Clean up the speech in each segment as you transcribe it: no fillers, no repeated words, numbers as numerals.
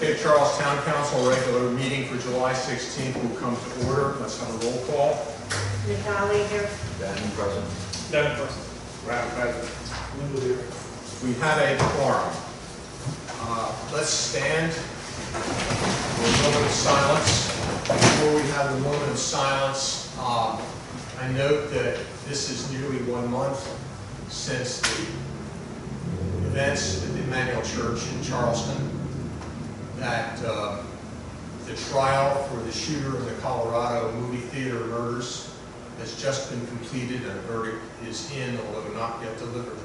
Cape Charles Town Council regular meeting for July 16th will come to order. Let's have a roll call. Natalie here. Madam President. Madam President. Madam President. Linda here. We have a quorum. Let's stand for a moment of silence. Before we have the moment of silence, I note that this is nearly 1 month since the events at the Emmanuel Church in Charleston, that the trial for the shooter of the Colorado movie theater murders has just been completed and a verdict is in, although not yet delivered.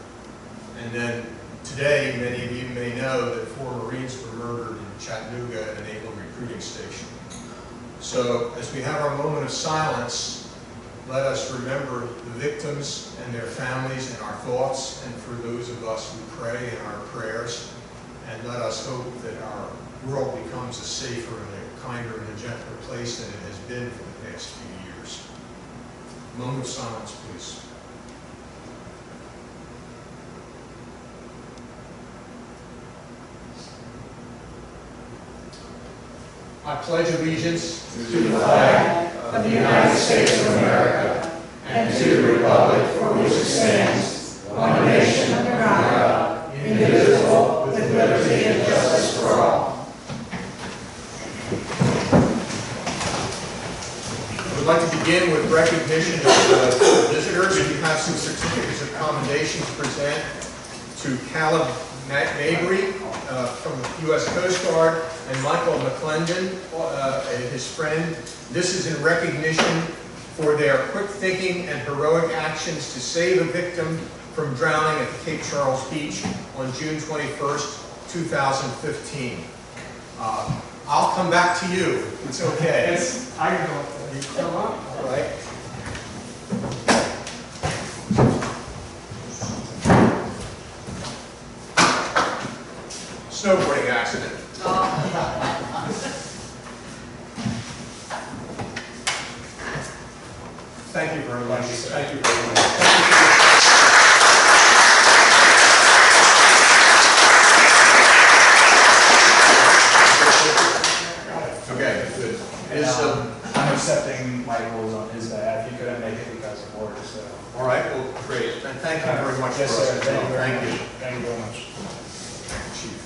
And then today, many of you may know that 4 Marines were murdered in Chattanooga at a naval recruiting station. So as we have our moment of silence, let us remember the victims and their families in our thoughts, and for those of us who pray in our prayers, and let us hope that our world becomes a safer and a kinder and a gentler place than it has been for the past few years. Moment of silence, please. I pledge allegiance to the flag of the United States of America and to the republic for which it stands, one nation under God, indivisible, with liberty and justice for all. I would like to begin with recognition of visitors. We have some certificates of commendation to present to Caleb Mabry from the U.S. Coast Guard and Michael McClendon, his friend. This is in recognition for their quick thinking and heroic actions to save a victim from drowning at the Cape Charles Beach on June 21st, 2015. I'll come back to you. It's okay. Yes, I can go up there. You come up, all right. Snowboarding accident. Thank you very much. Thank you very much. Okay, good. I'm accepting Michael's on his behalf. He couldn't make it because of work, so. All right, well, great. And thank you very much. Yes, for us sir. as Thank well. you very Thank much. you. Thank you very much. Chief.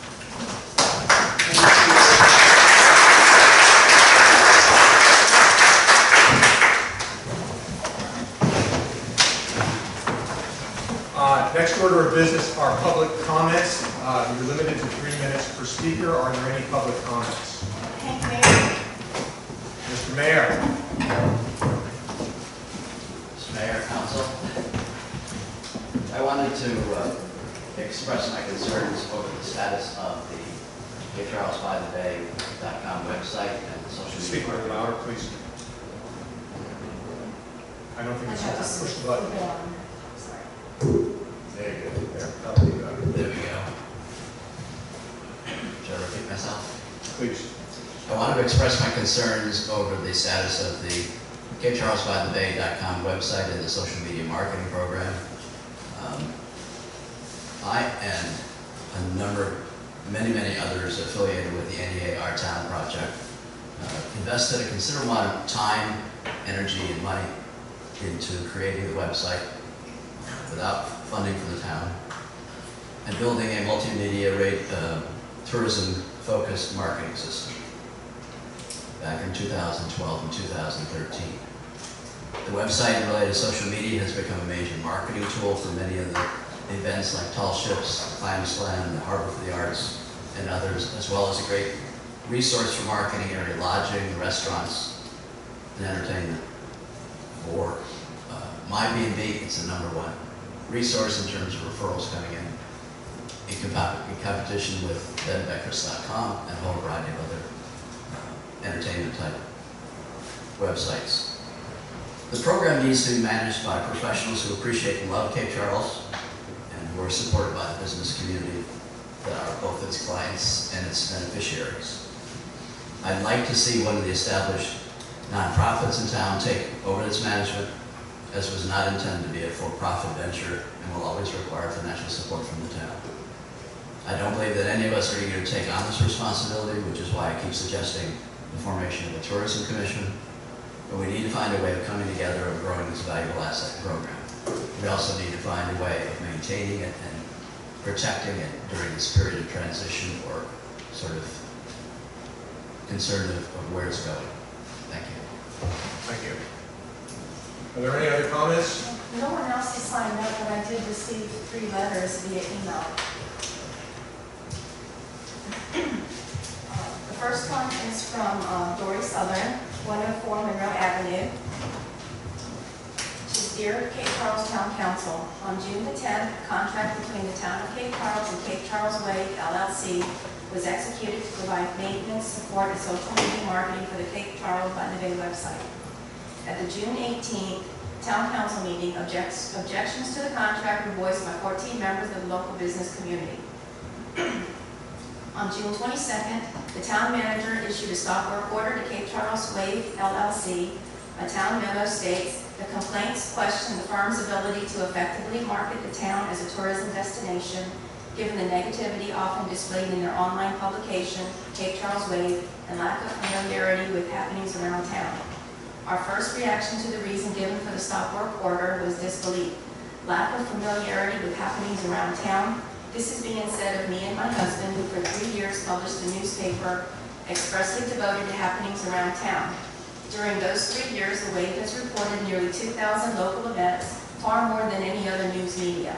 Next order of business are public comments. You're limited to 3 minutes per speaker. Are there any public comments? Mr. Mayor. Mr. Mayor, Council, I wanted to express my concerns over the status of the CapeCharlesByTheBay.com website and the social media. Speak a little louder, please. I don't think it's push the button. There you go. There. That'll be better. There we go. Should I repeat myself? Please. I wanted to express my concerns over the status of the CapeCharlesByTheBay.com website and the social media marketing program. I and many others affiliated with the NEA Our Town project invested a considerable amount of time, energy, and money into creating the website without funding from the town and building a multimedia tourism-focused marketing system back in 2012 and 2013. The website and related social media has become a major marketing tool for many of the events like Tall Ships, Climb Slam, the Harbor for the Arts, and others, as well as a great resource for marketing area lodging, restaurants, and entertainment. For MyB&B, it's the #1 resource in terms of referrals coming in competition with BedBeckers.com and a whole variety of other entertainment type websites. The program needs to be managed by professionals who appreciate and love Cape Charles and who are supported by the business community that are both its clients and its beneficiaries. I'd like to see one of the established nonprofits in town take over its management, as was not intended to be a for-profit venture and will always require financial support from the town. I don't believe that any of us are eager to take on this responsibility, which is why I keep suggesting the formation of a tourism commission. But we need to find a way of coming together and growing this valuable asset program. We also need to find a way of maintaining it and protecting it during this period of transition or sort of concern of where it's going. Thank you. Thank you. Are there any other comments? No one else has signed up, but I did receive 3 letters via email. The first one is from Dory Southern, 104 Monroe Avenue. She's Dear Cape Charles Town Council, on June the 10th, a contract between the Town of Cape Charles and Cape Charles Way, LLC, was executed to provide maintenance, support, and social media marketing for the Cape Charles by the Bay website. At the June 18th Town Council meeting, objections to the contract were voiced by 14 members of the local business community. On June 22nd, the town manager issued a stop work order to Cape Charles Wave LLC. A town memo states, the complaints question the firm's ability to effectively market the town as a tourism destination, given the negativity often displayed in their online publication, Cape Charles Wave, and lack of familiarity with happenings around town. Our first reaction to the reason given for the stop work order was disbelief. Lack of familiarity with happenings around town. This is being said of me and my husband, who for 3 years published a newspaper expressly devoted to happenings around town. During those 3 years, the Wave has reported nearly 2,000 local events, far more than any other news media.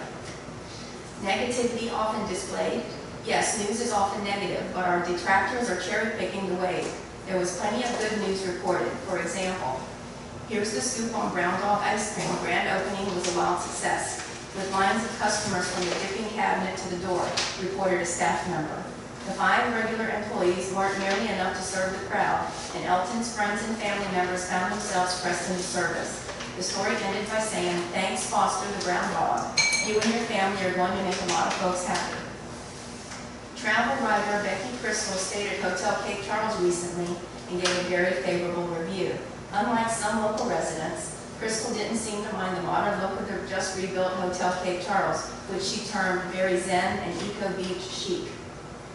Negativity often displayed. Yes, news is often negative, but our detractors are cherry-picking the Wave. There was plenty of good news reported. For example, here's the scoop on Brown Dog Ice Cream. Grand opening was a wild success, with lines of customers from the dipping cabinet to the door, reported a staff member. The 5 regular employees weren't nearly enough to serve the crowd, and Elton's friends and family members found themselves pressed into service. The story ended by saying, thanks Foster the Brown Dog. You and your family are going to make a lot of folks happy. Travel writer Becky Crystal stayed at Hotel Cape Charles recently and gave a very favorable review. Unlike some local residents, Crystal didn't seem to mind the modern look of the just rebuilt Hotel Cape Charles, which she termed very zen and eco-beach chic.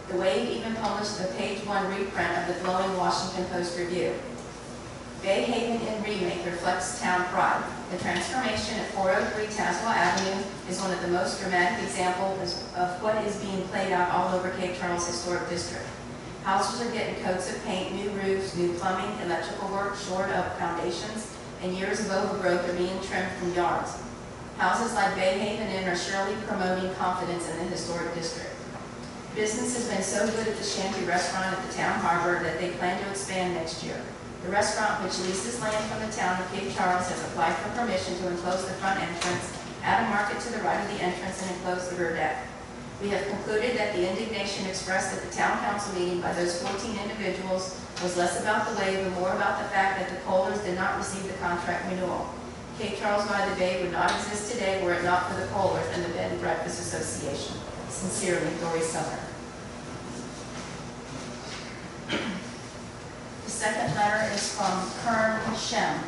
The Wave even published a page 1 reprint of the glowing Washington Post review. Bay Haven Inn remake reflects town pride. The transformation at 403 Tazewell Avenue is one of the most dramatic examples of what is being played out all over Cape Charles Historic District. Houses are getting coats of paint, new roofs, new plumbing, electrical work, shored up foundations, and years of overgrowth are being trimmed from yards. Houses like Bay Haven Inn are surely promoting confidence in the historic district. Business has been so good at the Shanty restaurant at the Town Harbor that they plan to expand next year. The restaurant, which leases land from the town of Cape Charles, has applied for permission to enclose the front entrance, add a market to the right of the entrance, and enclose the rear deck. We have concluded that the indignation expressed at the town council meeting by those 14 individuals was less about the Wave and more about the fact that the Kohlers did not receive the contract renewal. Cape Charles by the Bay would not exist today were it not for the Kohlers and the Bed and Breakfast Association. Sincerely, Dory Southern. The second letter is from Kern Shem,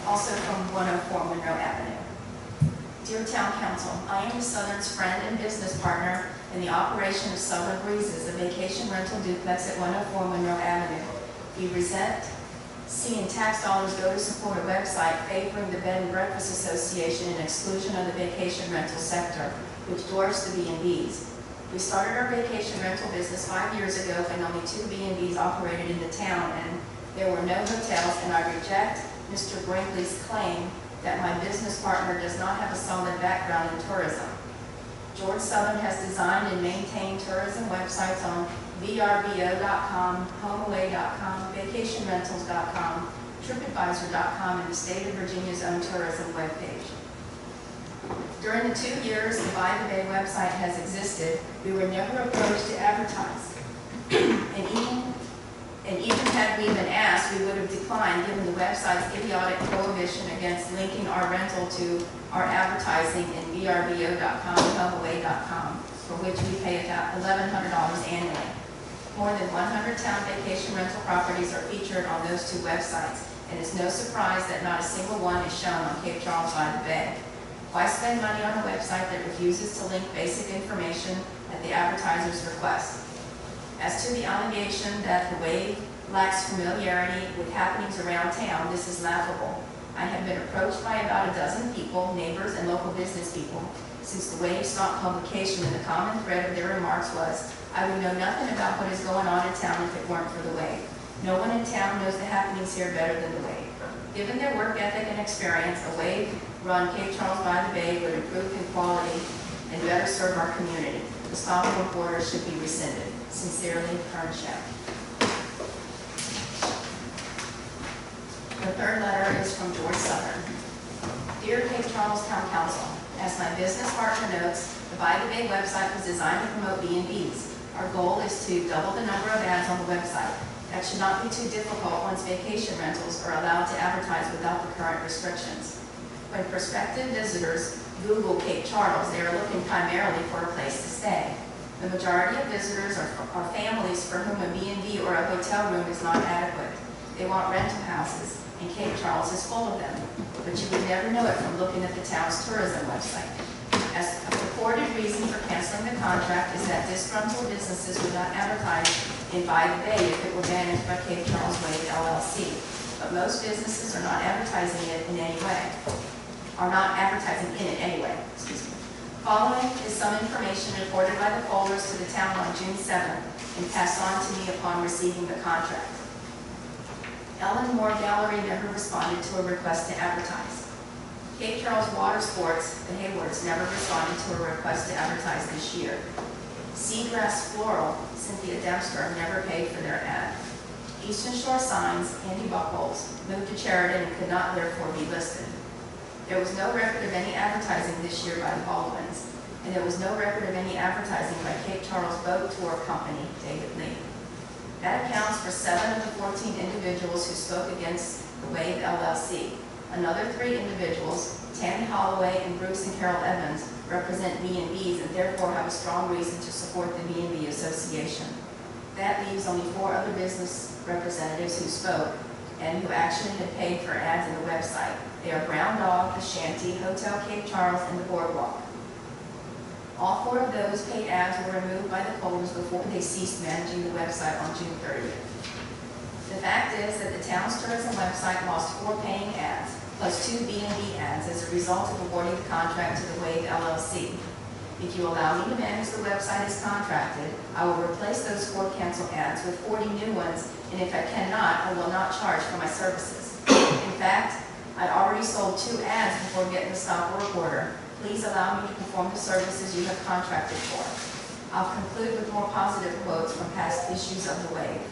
also from 104 Monroe Avenue. Dear Town Council, I am the Southern's friend and business partner in the operation of Southern Breezes, a vacation rental duplex at 104 Monroe Avenue. We resent seeing tax dollars go to support a website favoring the Bed and Breakfast Association in exclusion of the vacation rental sector, which dwarfs the B&Bs. We started our vacation rental business 5 years ago when only 2 B&Bs operated in the town and there were no hotels, and I reject Mr. Brinkley's claim that my business partner does not have a solid background in tourism. George Southern has designed and maintained tourism websites on vrbo.com, homeaway.com, vacationrentals.com, tripadvisor.com, and the state of Virginia's own tourism webpage. During the 2 years the By the Bay website has existed, we were never approached to advertise. and even had we been asked, we would have declined given the website's idiotic prohibition against linking our rental to our advertising in vrbo.com and homeaway.com, for which we pay about $1,100 annually. More than 100 town vacation rental properties are featured on those 2 websites, and it's no surprise that not a single one is shown on Cape Charles by the Bay. Why spend money on a website that refuses to link basic information at the advertiser's request? As to the allegation that the Wave lacks familiarity with happenings around town, this is laughable. I have been approached by about a dozen people, neighbors, and local business people since the Wave stopped publication, and the common thread of their remarks was, I would know nothing about what is going on in town if it weren't for the Wave. No one in town knows the happenings here better than the Wave. Given their work ethic and experience, a Wave-run Cape Charles by the Bay would improve in quality and better serve our community. The stop work order should be rescinded. Sincerely, Kern Shep. The third letter is from George Southern. Dear Cape Charles Town Council, as my business partner notes, the By the Bay website was designed to promote B&Bs. Our goal is to double the number of ads on the website. That should not be too difficult once vacation rentals are allowed to advertise without the current restrictions. When prospective visitors Google Cape Charles, they are looking primarily for a place to stay. The majority of visitors are families for whom a B&B or a hotel room is not adequate. They want rental houses, and Cape Charles is full of them. But you would never know it from looking at the town's tourism website. As a purported reason for canceling the contract is that disgruntled businesses would not advertise in By the Bay if it were managed by Cape Charles Wave LLC. But most businesses are not advertising it in any way. Following is some information reported by the folders to the town on June 7th and passed on to me upon receiving the contract. Ellen Moore Gallery never responded to a request to advertise. Cape Charles Water Sports, the Haywards, never responded to a request to advertise this year. Seagrass Floral, Cynthia Dempster, never paid for their ad. Eastern Shore Signs, Andy Buckholz, moved to Sheridan and could not therefore be listed. There was no record of any advertising this year by the Baldwins, and there was no record of any advertising by Cape Charles Boat Tour Company, David Lee. That accounts for 7 of the 14 individuals who spoke against the Wave LLC. Another 3 individuals, Tammy Holloway and Bruce and Carol Evans, represent B&Bs and therefore have a strong reason to support the B&B Association. That leaves only 4 other business representatives who spoke and who actually had paid for ads in the website. They are Brown Dog, The Shanty, Hotel Cape Charles, and the Boardwalk. All 4 of those paid ads were removed by the folders before they ceased managing the website on June 30th. The fact is that the town's tourism website lost 4 paying ads, plus 2 B&B ads as a result of awarding the contract to the Wave LLC. If you allow me to manage the website as contracted, I will replace those 4 canceled ads with 40 new ones, and if I cannot, I will not charge for my services. In fact, I already sold 2 ads before getting the stop work order. Please allow me to perform the services you have contracted for. I'll conclude with more positive quotes from past issues of the Wave.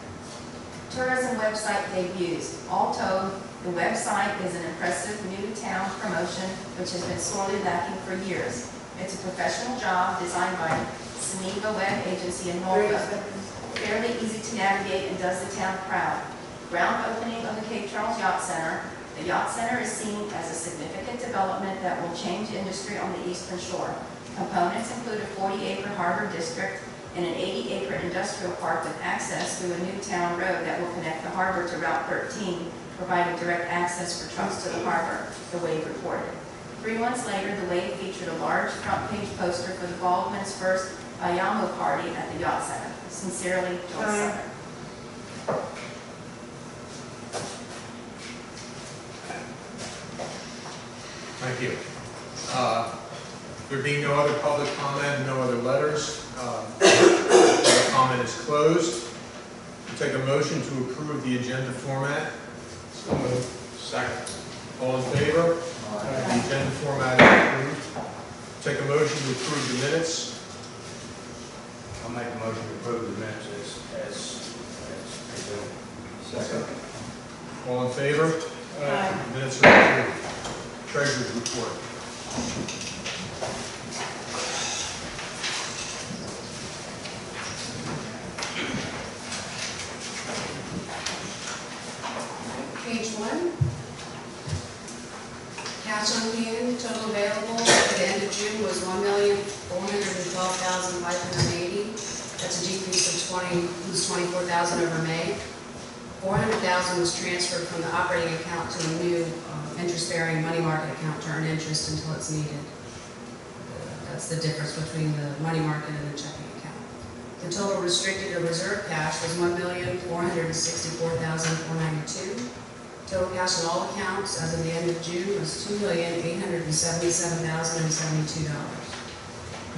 Tourism website debuts. All told, the website is an impressive new town promotion which has been sorely lacking for years. It's a professional job designed by Samiva Web Agency in Norfolk. Fairly easy to navigate and does the town proud. Ground opening of the Cape Charles Yacht Center. The Yacht Center is seen as a significant development that will change industry on the Eastern Shore. Components include a 40-acre harbor district and an 80-acre industrial park with access through a new town road that will connect the harbor to Route 13, providing direct access for trucks to the harbor, the Wave reported. 3 months later, the Wave featured a large front-page poster for the Baldwin's first Bayamo party at the Yacht Center. Sincerely, George Southern. Thank you. There being no other public comment, no other letters, public comment is closed. We'll take a motion to approve the agenda format. So moved. Second. All in favor? The agenda format is approved. Take a motion to approve the minutes. I'll make a motion to approve the minutes as presented. Second. All in favor? Aye. Minutes are approved. Treasurer's report. Page 1. Cash on hand, total available at the end of June was $1,412,580. That's a decrease of 24,000 over May. $400,000 was transferred from the operating account to a new interest-bearing money market account to earn interest until it's needed. That's the difference between the money market and the checking account. The total restricted or reserved cash was $1,464,492. Total cash in all accounts as of the end of June was $2,877,072.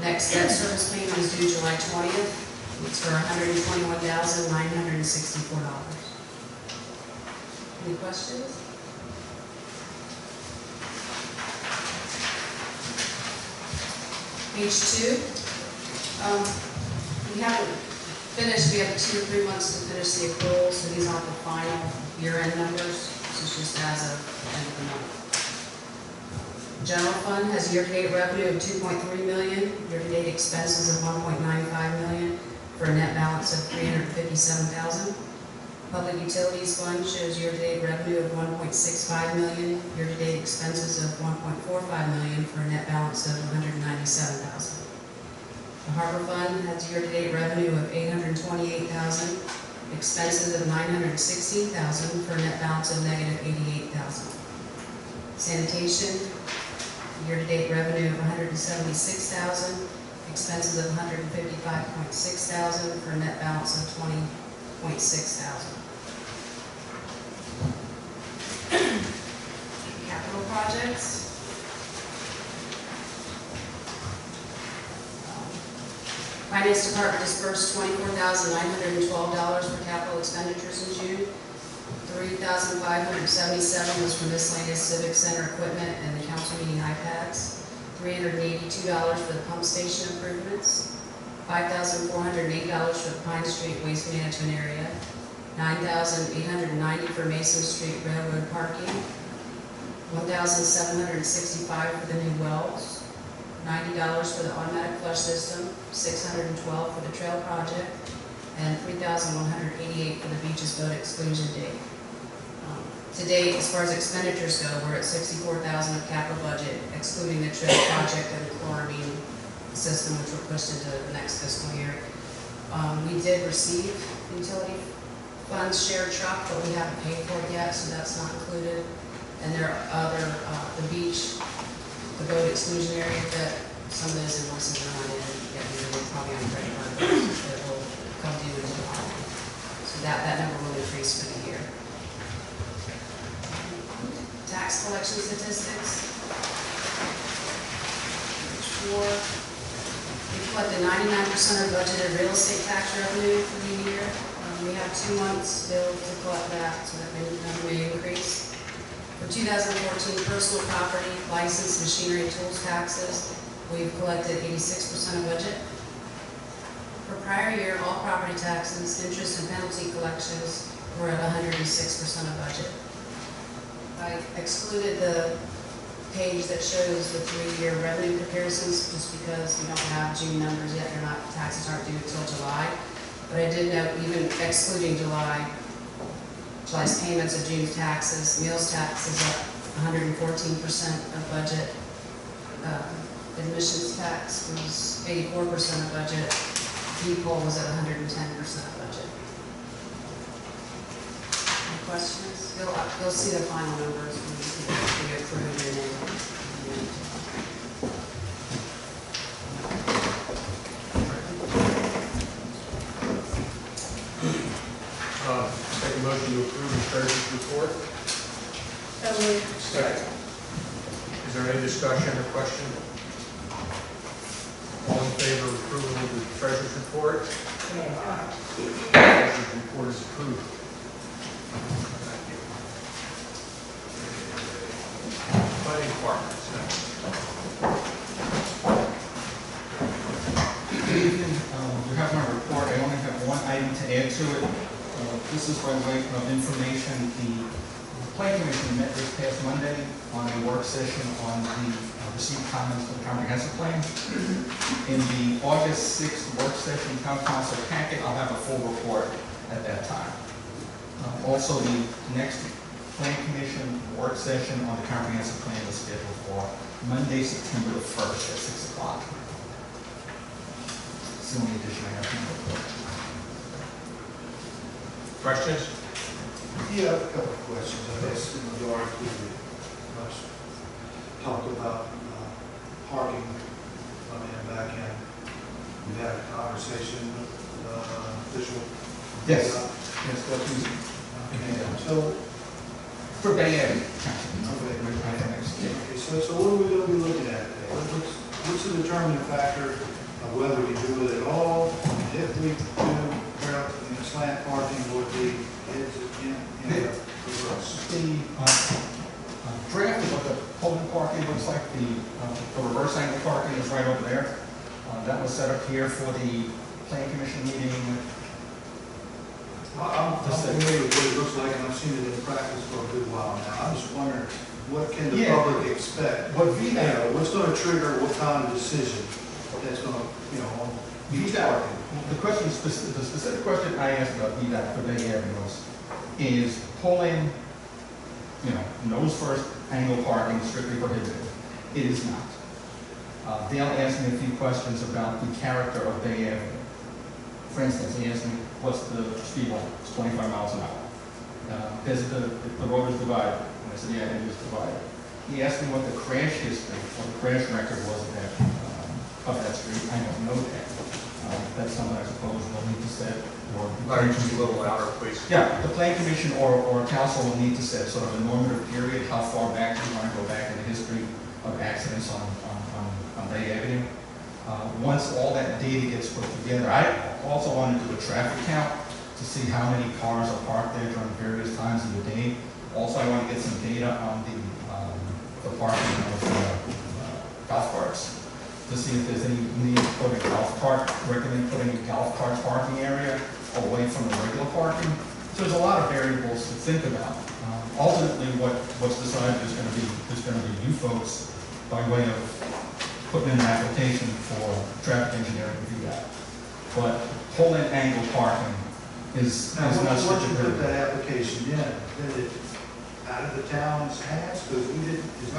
Next debt service payment is due July 20th. It's for $121,964. Any questions? Page 2. We haven't finished, we have 2 or 3 months to finish the accruals, so these aren't the final year-end numbers. This is just as of end of the month. General fund has year-to-date revenue of $2.3 million, year-to-date expenses of $1.95 million, for a net balance of $357,000. Public Utilities Fund shows year-to-date revenue of $1.65 million, year-to-date expenses of $1.45 million, for a net balance of $197,000. The Harbor Fund has year-to-date revenue of $828,000, expenses of $916,000, for a net balance of negative $88,000. Sanitation, year-to-date revenue of $176,000, expenses of $155,600, for a net balance of $20,600. Capital projects. Finance Department dispersed $24,912 for capital expenditures in June. $3,577 was for miscellaneous civic center equipment and the council meeting iPads. $382 for the pump station improvements. $5,408 for the Pine Street waste management area. $9,890 for Mason Street railroad parking. $1,765 for the new wells. $90 for the automatic flush system, $612 for the trail project, and $3,188 for the beaches boat exclusion date. To date, as far as expenditures go, we're at $64,000 of capital budget, excluding the trail project and the chloramine system, which were pushed into the next fiscal year. We did receive utility funds shared truck, but we haven't paid for it yet, so that's not included. And there are other, the beach, the boat exclusion area, that some of those invoices are not in yet, they're probably on credit card, that will come due in July. So that number will increase for the year. Tax collection statistics. Page 4. We collected 99% of budgeted real estate tax revenue for the year. We have 2 months still to collect that, so that may increase. For 2014 personal property, license, machinery, and tools taxes, we've collected 86% of budget. For prior year, all property taxes, interest, and penalty collections were at 106% of budget. I excluded the page that shows the 3-year revenue comparisons just because we don't have June numbers yet. Taxes aren't due until July. But I did note, even excluding July's payments of June's taxes, meals tax is up 114% of budget. Admissions tax was 84% of budget. P-poll was at 110% of budget. Any questions? You'll see the final numbers when we approve your name. Take a motion to approve the treasurer's report. Second. Is there any discussion or question? All in favor of approval of the treasurer's report? The treasurer's report is approved. Thank you. Planning department. Good evening. You have my report. I only have one item to add to it. This is by way of information. The Plan Commission met this past Monday on a work session on the received comments for the comprehensive plan. In the August 6th work session town council packet, I'll have a full report at that time. Also, the next Plan Commission work session on the comprehensive plan is scheduled for Monday, September the 1st at 6 o'clock. It's the only addition I have to the report. Questions? Yeah, I have a couple of questions, I guess, in regard to the talked about parking coming in back in. We had a conversation with official. Yes, yes, what you, So, for Bay Area. okay, so what are we gonna be looking at there? What's the determining factor of whether we do it at all? If we do parallel slant parking, would be heads in reverse. The draft of what the Pullman parking looks like, the reverse angle parking is right over there. That was set up here for the Plan Commission meeting. I'm familiar with what it looks like, and I've seen it in practice for a good while now. I'm just wondering, what can the Yeah. public expect? What VDOT, What's gonna trigger what kind of decision that's gonna, on VDOT, the question, the specific question I asked about VDOT for Bay Avenue is pulling, nose first angle parking strictly prohibited? It is not. Dale asked me a few questions about the character of Bay Avenue. For instance, he asked me, what's the speed limit? It's 25 miles an hour. The road is divided. And I said, yeah, it is divided. He asked me what the crash history or the crash record was of that street. I don't know that. That's something I suppose we'll need to set. Larry, just a little louder, please. Yeah, the Plan Commission or council will need to set sort of a normative period, how far back we want to go back in the history of accidents on Bay Avenue. Once all that data gets put together, I also want to do a traffic count to see how many cars are parked there during various times of the day. Also, I want to get some data on the parking of golf carts to see if there's any need to put a recommend putting a golf cart parking area away from the regular parking. So there's a lot of variables to think about. Ultimately, what's decided is going to be you folks by way of putting in an application for traffic engineering to do that. But pull-in angle parking is Now, not once such a you put good. that application in, did it out of the town's hands? Because we didn't, it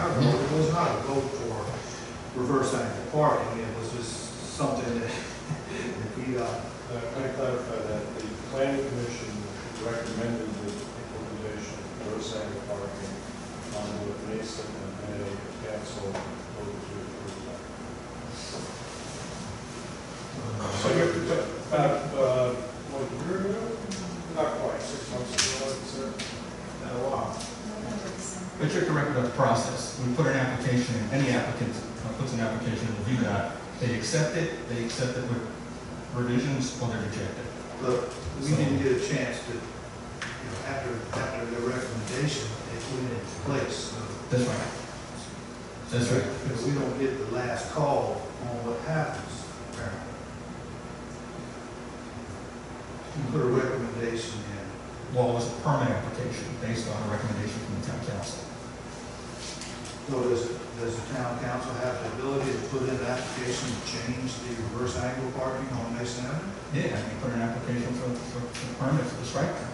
was not a vote for reverse angle parking. It was just something that we got. Can I clarify that? The planning commission recommended the implementation of reverse angle parking on the Mason and May council voted to approve that. So you're, about, what, a year ago? Not quite, 6 months ago, I'd say. Not a while. But you're correct with the process. We put an application in, any applicant puts an application in, review that. They accept it with revisions, or they reject it. But we didn't get a chance to, after the recommendation, it went into place. So That's right. That's right. because we don't get the last call on what happens. We put a recommendation in. Well, it was a permit application based on a recommendation from the town council. So does the town council have the ability to put in an application to change the reverse angle parking on Mason Avenue? Yeah, and we put an application for permit for the strike zone.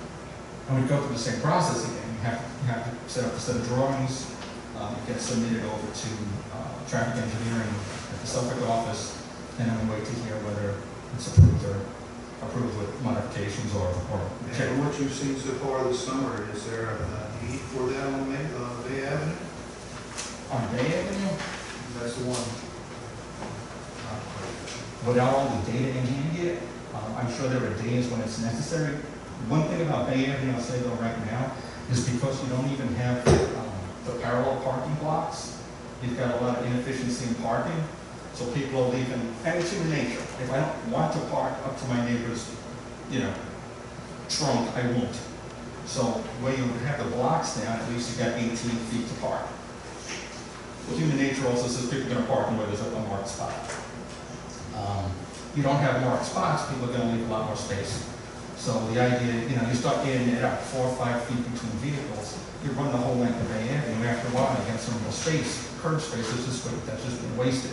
And we go through the same process again. You have to set up a set of drawings, it gets submitted over to traffic engineering at the Suffolk office, and then we wait to hear whether it's approved with modifications or And what you've seen so far this summer, is there a need for that on Bay Avenue? on Bay Avenue, That's the one. without all the data in hand yet. I'm sure there are days when it's necessary. One thing about Bay Avenue, I'll say though right now, is because you don't even have the parallel parking blocks, you've got a lot of inefficiency in parking. So people are leaving, and it's human nature. If I don't want to park up to my neighbor's, trunk, I won't. So where you have the blocks down, at least you got 18 feet to park. Well, human nature also says people are going to park where there's a marked spot. You don't have marked spots, people are going to leave a lot more space. So the idea, you start getting it up 4 or 5 feet between vehicles, you run the whole length of Bay Avenue, after a while you get some more space, curb space, that's just been wasted.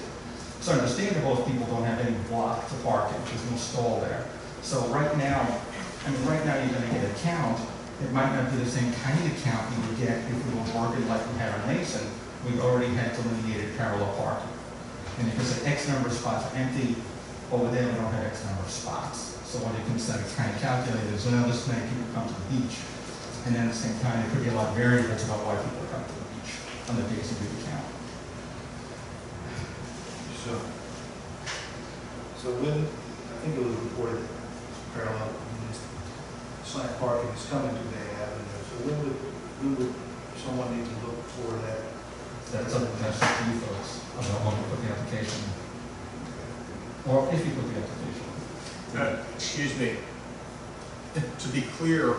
It's understandable if people don't have any block to park in, there's no stall there. So right now you're going to get a count. It might not be the same kind of count you would get if we were working like we had on Mason. We already had delineated parallel parking. And if it's an X number of spots are empty, over there we don't have X number of spots. So what you can kind of calculate is, this many people come to the beach. And then at the same time, there could be a lot of variables about why people come to the beach on the days you do the count. So when, I think it was reported parallel, slant parking is coming to Bay Avenue, so when would someone need to look for that? That's up to you folks, about when we put the application, or if you put the application. Excuse me. To be clear,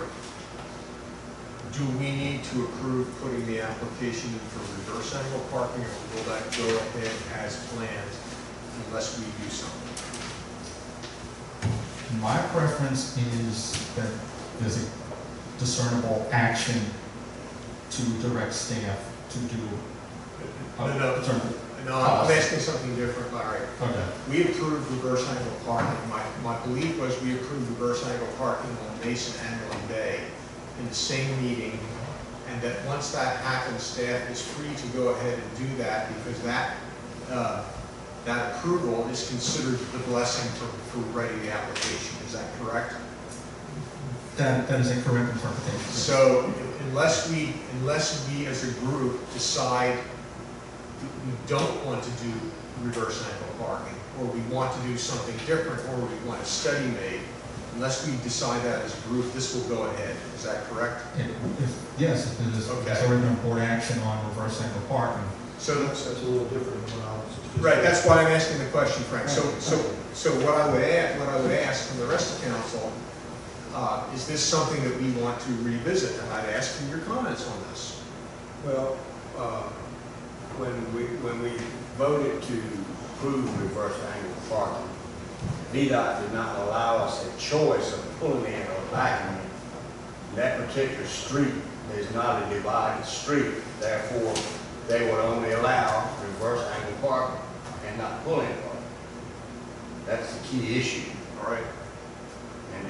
do we need to approve putting the application in for reverse angle parking, or will that go ahead as planned unless we do something? My preference is that there's a discernible action to direct staff to do. No, I'm asking something different, Larry. Okay. We approved reverse angle parking. My belief was we approved reverse angle parking on Mason and Lily Bay in the same meeting, and that once that happens, staff is free to go ahead and do that, because that approval is considered the blessing for writing the application. Is that correct? That is a correct interpretation. So unless we as a group decide we don't want to do reverse angle parking, or we want to do something different, or we want a study made, unless we decide that as a group, this will go ahead. Is that correct? Yes, it is. Okay. It's already been board action on reverse angle parking. So That's a little different than what I was. right, that's why I'm asking the question, Frank. So what I would ask from the rest of council, is this something that we want to revisit? And I'd ask for your comments on this. Well, when we voted to approve reverse angle parking, VDOT did not allow us a choice of pulling in or backing in. That particular street is not a divided street, therefore they would only allow reverse angle parking and not pull-in parking. That's the key issue. All right.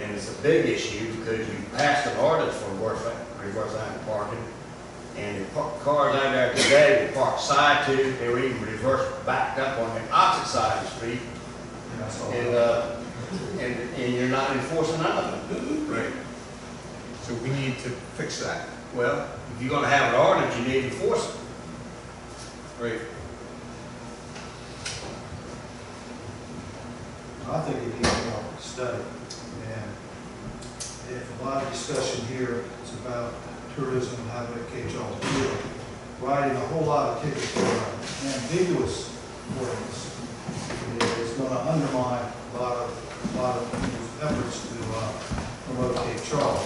And it's a big issue because you passed an ordinance for reverse angle parking, and the cars out there today will park side to, they were even reverse backed up on the opposite side of the street, and you're not enforcing none of them. Right. So we need to fix that. Well, if you're going to have an ordinance, you need to enforce it. Right. I think it needs to be studied, and if a lot of discussion here is about tourism and how to catch all feel, writing a whole lot of tickets for an ambiguous ordinance is going to undermine a lot of people's efforts to promote Cape Charles.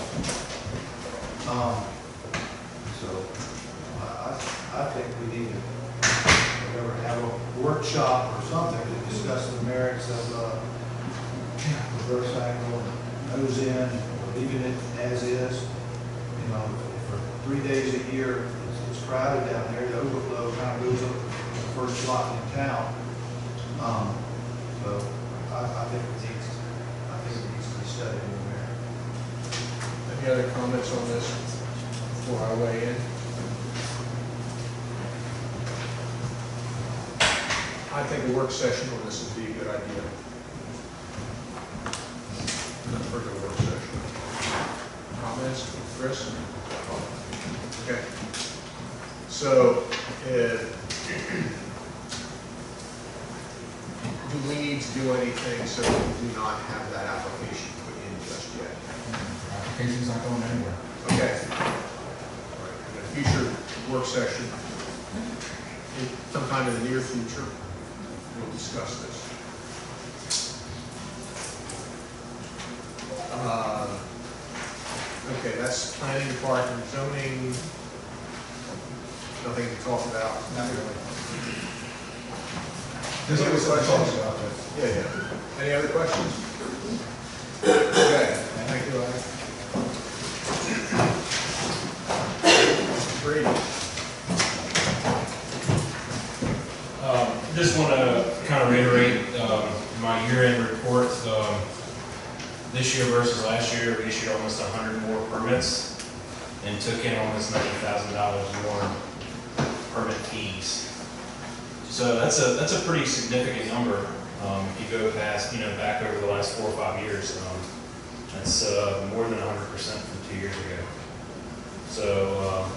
So I think we need to have a workshop or something to discuss the merits of reverse angle, nose in, or leaving it as is. You know, for 3 days a year, it's crowded down there. The overflow kind of goes up the first slot in town. So I think it needs to be studied in there. Any other comments on this before I weigh in? I think a work session on this would be a good idea. For the work session. Comments, Chris? Okay. So, do we need to do anything so that we do not have that application put in just yet? Application's not going anywhere. Okay. All right. In a future work session, sometime in the near future, we'll discuss this. Okay, that's planning department, zoning, nothing to talk about. Not really. There's There's always always questions. questions about this. Yeah. Any other questions? Okay, thank you, Larry. Brady. Just want to kind of reiterate my year-end report. This year versus last year, we issued almost 100 more permits and took in almost $90,000 more permit fees. So that's a pretty significant number. If you go past, back over the last 4 or 5 years, that's more than 100% from 2 years ago. So,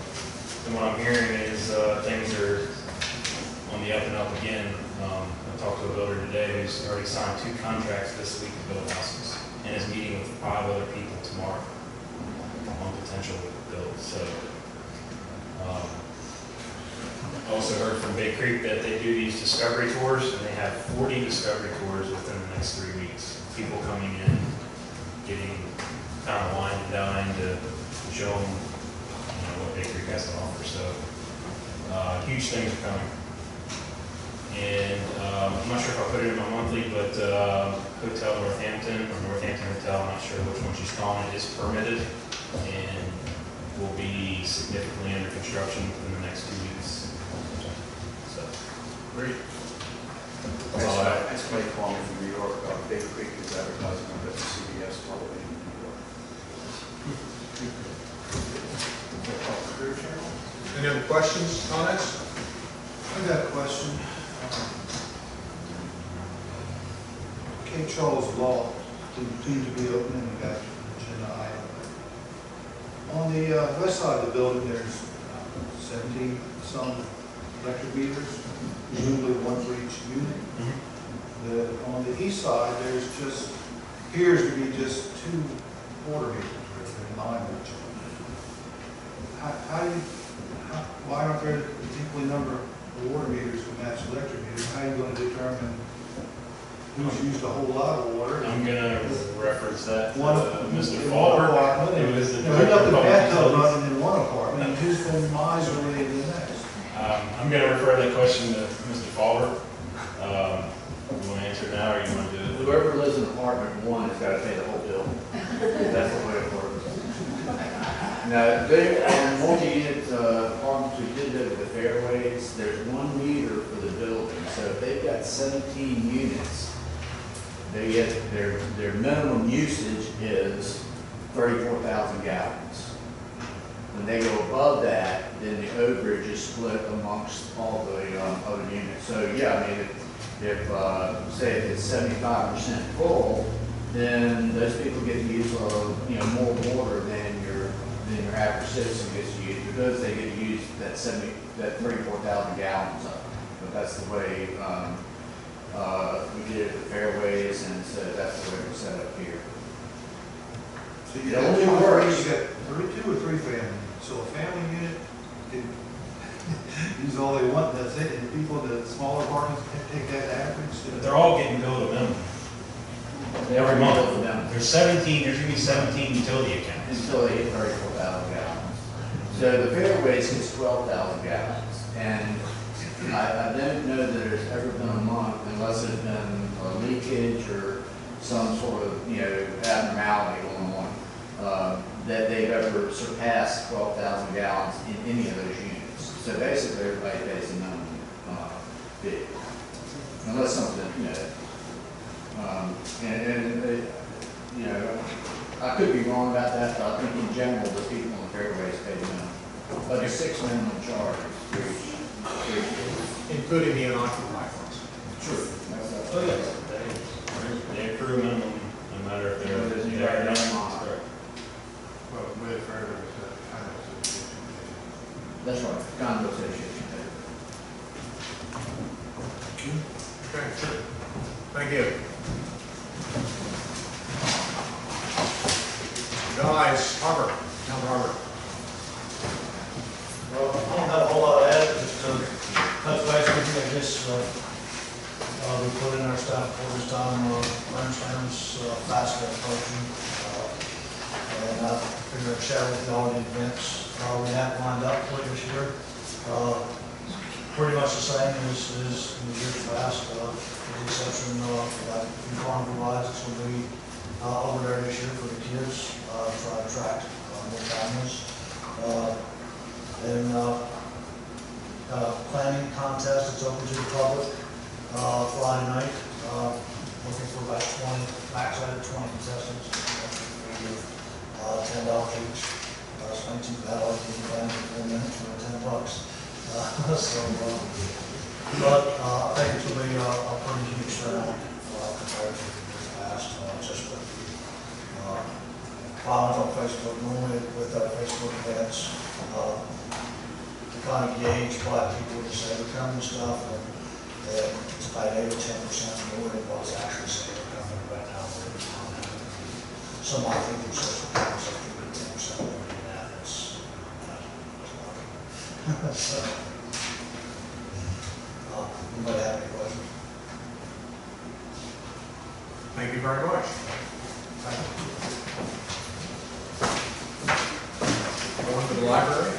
and what I'm hearing is things are on the up and up again. talked to a builder today who's already signed 2 contracts this week to build houses and is meeting with 5 other people tomorrow on potential builds. So, also heard from Bay Creek that they do these discovery tours, and they have 40 discovery tours within the next 3 weeks. People coming in, getting kind of wine and dine to show them, what Bay Creek has to offer. So, huge things are coming. And I'm not sure if I put it in my monthly, but Hotel Northampton, or Northampton Hotel, I'm not sure which one she's calling it, is permitted and will be significantly under construction in the next 2 weeks. So, Great. that's all I have. Somebody called me from New York, Bay Creek is advertising on WCBS television in New York. Any other questions, comments? I got a question. Cape Charles Law seems to be open, and we got agenda item. On the west side of the building, there's 17 some electric meters, presumably one for each unit. On the east side, there's just, appears to be just 2 water meters, in line with each other. Why aren't there an equal number of water meters to match electric meters? How are you going to determine who's used a whole lot of water? I'm gonna reference that to One Mr. in Fallber, one apartment, who is the and we got director the of bathtub public utilities. running in one apartment, and who's been miserly in the next? I'm gonna refer that question to Mr. Fallber. You wanna answer it now, or you wanna do it? Whoever lives in apartment 1 has got to pay the whole bill. That's the way it works. Now, they, on multi-unit apartments, we did that with the fairways, there's 1 meter for the building. So if they've got 17 units, they get, their minimum usage is 34,000 gallons. When they go above that, then the overage is split amongst all the other units. So yeah, I mean, if say if it's 75% full, then those people get to use more water than your average citizen gets to use, because they get to use that 34,000 gallons of it. But that's the way we did it with fairways, and so that's the way we're set up here. So you It got only 2 works. or 3 family. So a family unit can use all they want, that's it, and people, the smaller apartments can take that average. But they're all getting billed a minimum. Every month. There's gonna be 17 utility accounts. Until they hit 34,000 gallons. So the fairways hits 12,000 gallons. And I don't know that there's ever been a month, unless there's been a leakage or some sort of, abnormality going on, that they've ever surpassed 12,000 gallons in any of those units. So basically, everybody pays a minimum fee. Unless something, I could be wrong about that, but I think in general, the people on the fairways pay the minimum. But there's 6 minimum charges for each. Including the unoccupied ones. True. Oh, yeah. They accrue a minimum, no matter if they're there or not. Correct. Well, with further, kind of. That's right, condo association. Okay, sure. Thank you. Guys, Harbor, Town Harbor. Well, I don't have a whole lot to add, just to touch base with you, I guess, we put in our staff quarters down, Bernstein's fast food program. And I figured I'd share with you all the events we have lined up for this year. Pretty much the same as in the years past, with the exception of like carnival rides, which will be over there this year for the kids, try to attract more families. And planning contest that's open to the public Friday night. Looking for about 20, max out of 20 contestants. $10 each. It's not too bad. I'll give you plan for 4 minutes for $10. But I think it's going to be a pretty huge turnout compared to years past. Just with the filings on Facebook, normally with our Facebook events, to kind of gauge why people would say they're coming and stuff. And It's about 8 or 10% more than what's actually saying coming right now. Some I think it's just because I think it's 10% more than that. That's so, anybody have any questions? Thank you very much. Going to the library.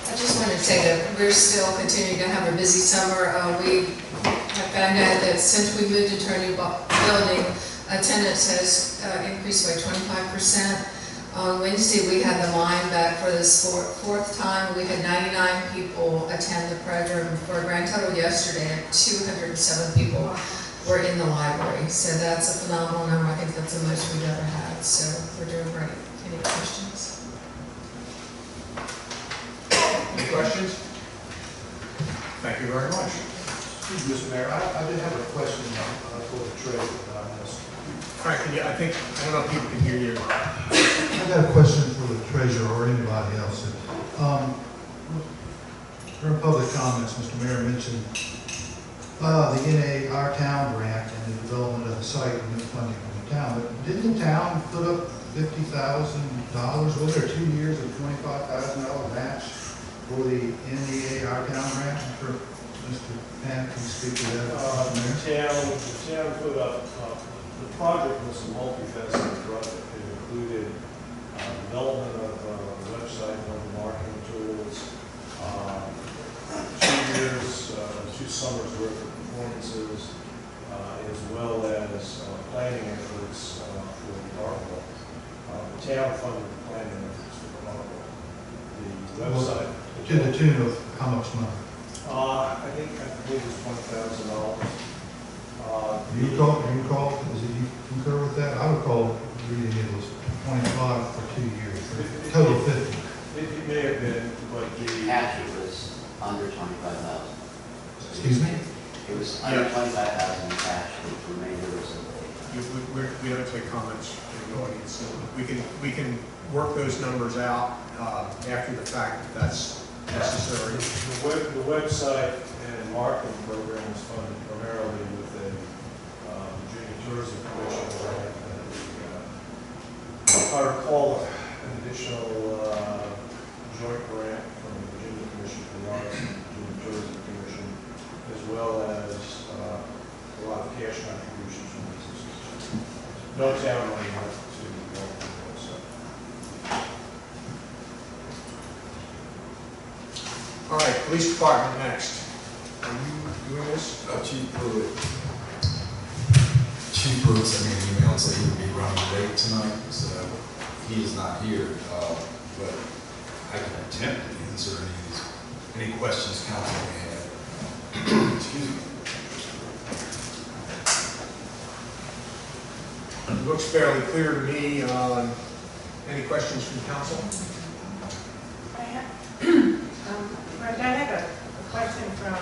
I just wanted to say that we're still continuing to have a busy summer. We have found out that since we moved into our new building, attendance has increased by 25%. On Wednesday, we had the line back for this fourth time. We had 99 people attend the program for a grand total yesterday of 207 people were in the library. So that's a phenomenal number. I think that's the most we've ever had. So we're doing great. Any questions? Any questions? Thank you very much. Excuse me, Mr. Mayor, I did have a question for the treasurer that I missed. Frank, I don't know if people can hear you. I got a question for the treasurer or anybody else. During public comments, Mr. Mayor mentioned the NA Our Town grant and the development of the site and the funding from the town. But didn't the town put up $50,000? Was there 2 years of $25,000 match for the NEA Our Town grant? I'm sure Mr. Pan can speak to that. The town put up, the project was a multifaceted project. It included development of the website and the marketing tools, 2 years, 2 summers worth of performances, as well as planning efforts for the carnival. The town funded the planning efforts for the carnival. The website. To the tune of how much money? I believe it was $20,000. Do you recall, you concur with that? I would call reading it was 25 for 2 years, total 50. It may have been, but the Actually, it was under 25,000. Excuse me? It was under 25,000 cash, the remainder was We have to take comments from the audience, so we can work those numbers out after the fact if that's necessary. The website and marketing program is funded primarily with a Virginia Tourism Commission grant. If I recall, an additional joint grant from the Virginia Commission for the Arts and the Virginia Tourism Commission, as well as a lot of cash contributions from businesses. No town money went to the website. All right, police department next. Are you doing this? Chief Pruitt sent me an email and said he would be running late tonight, so he is not here. But I can attempt to answer any questions council may have. Excuse me. It looks fairly clear to me. Any questions from council? Frank, I have a question from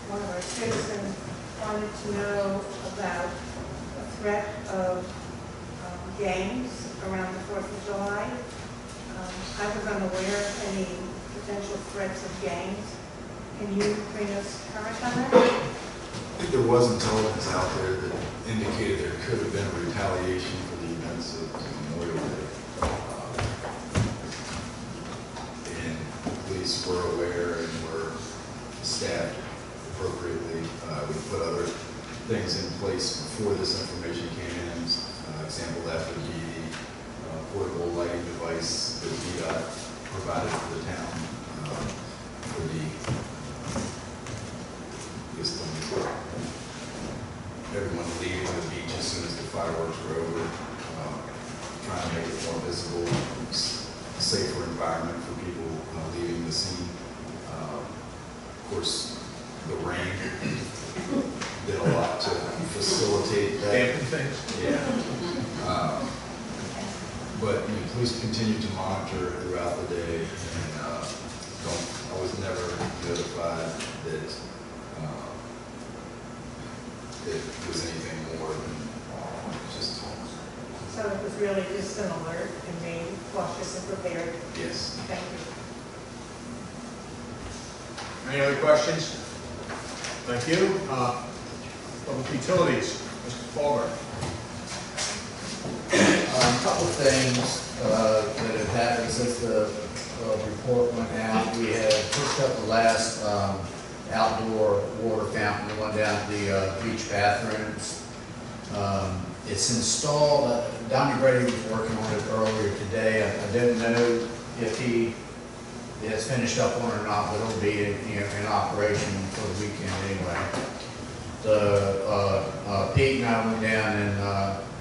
one of our citizens, wanted to know about the threat of gangs around the 4th of July. I was unaware of any potential threats of gangs. Can you bring us current on that? I think there was intelligence out there that indicated there could have been a retaliation for the events of Memorial Day. And the police were aware and were staffed appropriately. We put other things in place before this information came in. Example that would be the portable lighting device that VDOT provided for the town for everyone leaving the beach as soon as the fireworks were over, trying to make it more visible, safer environment for people leaving the scene. Of course, the rain did a lot to facilitate that. Dampen things. Yeah. But police continue to monitor throughout the day, and I was never notified that it was anything more than just. So it was really just an alert and being cautious and prepared? Yes. Thank you. Any other questions? Thank you. Public Utilities, Mr. Fallberg. A couple of things that have happened since the report went out. We have pushed up the last outdoor water fountain, the one down at the beach bathrooms. It's installed. Donnie Brady was working on it earlier today. I didn't know if he has finished up on it or not, but it'll be in operation for the weekend anyway. Pete and I went down and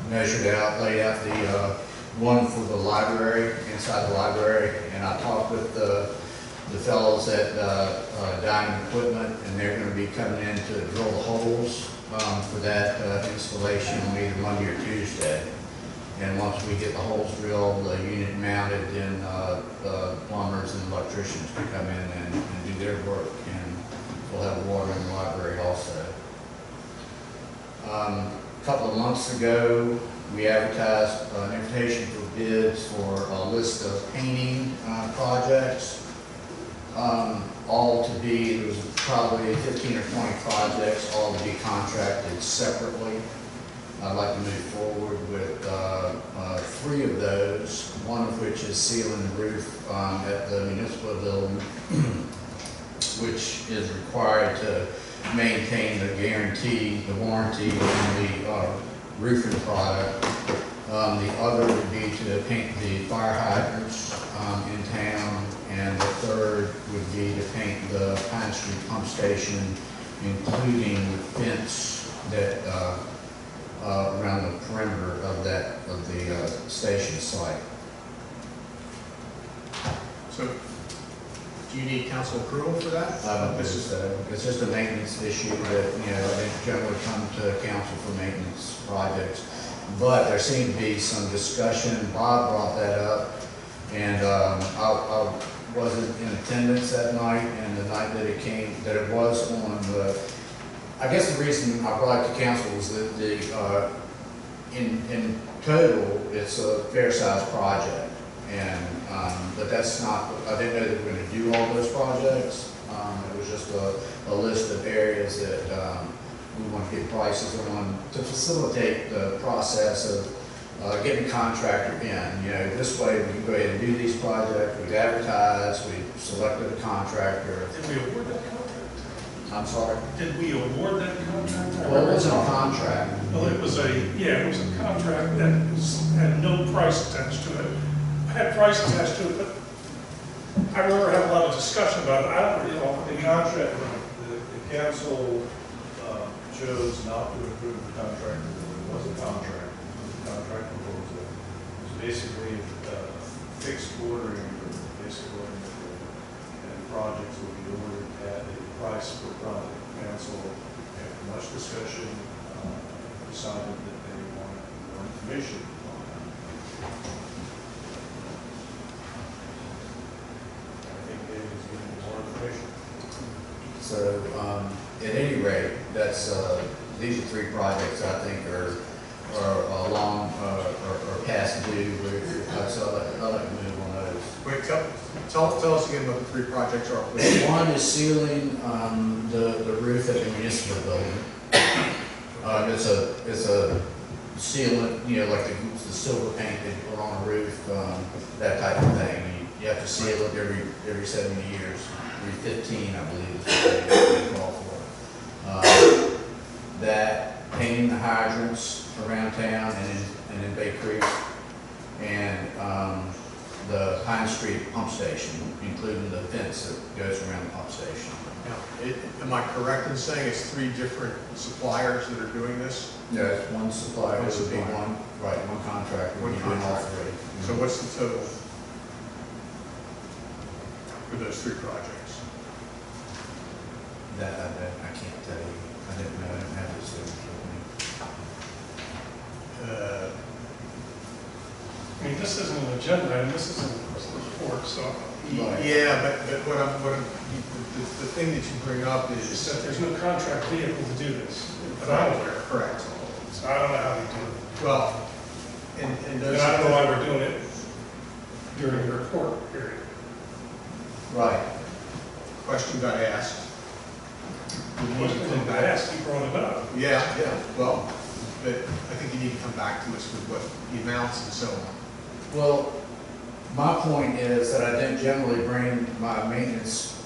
measured out, laid out the one for the library, inside the library, and I talked with the fellows at Diamond Equipment, and they're going to be coming in to drill the holes for that installation on either Monday or Tuesday. And once we get the holes drilled, the unit mounted, then the plumbers and electricians can come in and do their work, and we'll have water in the library also. A couple of months ago, we advertised an invitation for bids for a list of painting projects. All to be, there was probably 15 or 20 projects, all to be contracted separately. I'd like to move forward with 3 of those, one of which is sealing the roof at the municipal building, which is required to maintain the guarantee, the warranty on the roofing product. The other would be to paint the fire hydrants in town, and the third would be to paint the Pine Street pump station, including the fence that around the perimeter of the station site. So, do you need council approval for that? It's just a maintenance issue that, I think generally come to council for maintenance projects. But there seemed to be some discussion, Bob brought that up, and I wasn't in attendance that night, and the night that it was on the, I guess the reason I brought it to council was that in total, it's a fair-sized project. And, but that's not, I didn't know that we were going to do all those projects. It was just a list of areas that we want to get prices on to facilitate the process of getting a contractor in. This way we can go ahead and do these projects. We've advertised, we've selected a contractor. Did we award that contract? I'm sorry? Did we award that contract? Well, it wasn't a contract. Well, it was a contract that had no price attached to it. Had price attached to it, but I remember having a lot of discussion about it. I don't really know. The contract, the council chose not to approve the contract. It was a contract. The contract proposal was basically fixed ordering for basic ordering, and projects will be ordered at a price per project. The council, after much discussion, decided that they wanted more information on that. I think David's getting more information. So, at any rate, that's these are 3 projects I think are long or past due. So I'd like to move on those. Wait, tell us again what the 3 projects are, please. One is sealing the roof at the municipal building. It's a sealant, like the silver paint they put on a roof, that type of thing. You have to seal it every 70 years. Every 15, I believe, is what they call for. That, painting the hydrants around town and in Bay Creek, and the Pine Street pump station, including the fence that goes around the pump station. Now, am I correct in saying it's 3 different suppliers that are doing this? No, it's one supplier. It would be one contractor. One contractor. So what's the total for those 3 projects? That I can't tell you. I didn't know. I didn't have this with I mean, this isn't an agenda, and this isn't a report, so. Yeah, but the thing that you bring up is It's that there's no contract vehicle to do this, but I'm aware. Correct. So I don't know how they do it. Well, and And I don't know why we're doing it during the report period. Right. Question got asked. need to come back. Ask, you brought it up. Yeah, well, but I think you need to come back to us with what the amounts and so on. Well, my point is that I don't generally bring my maintenance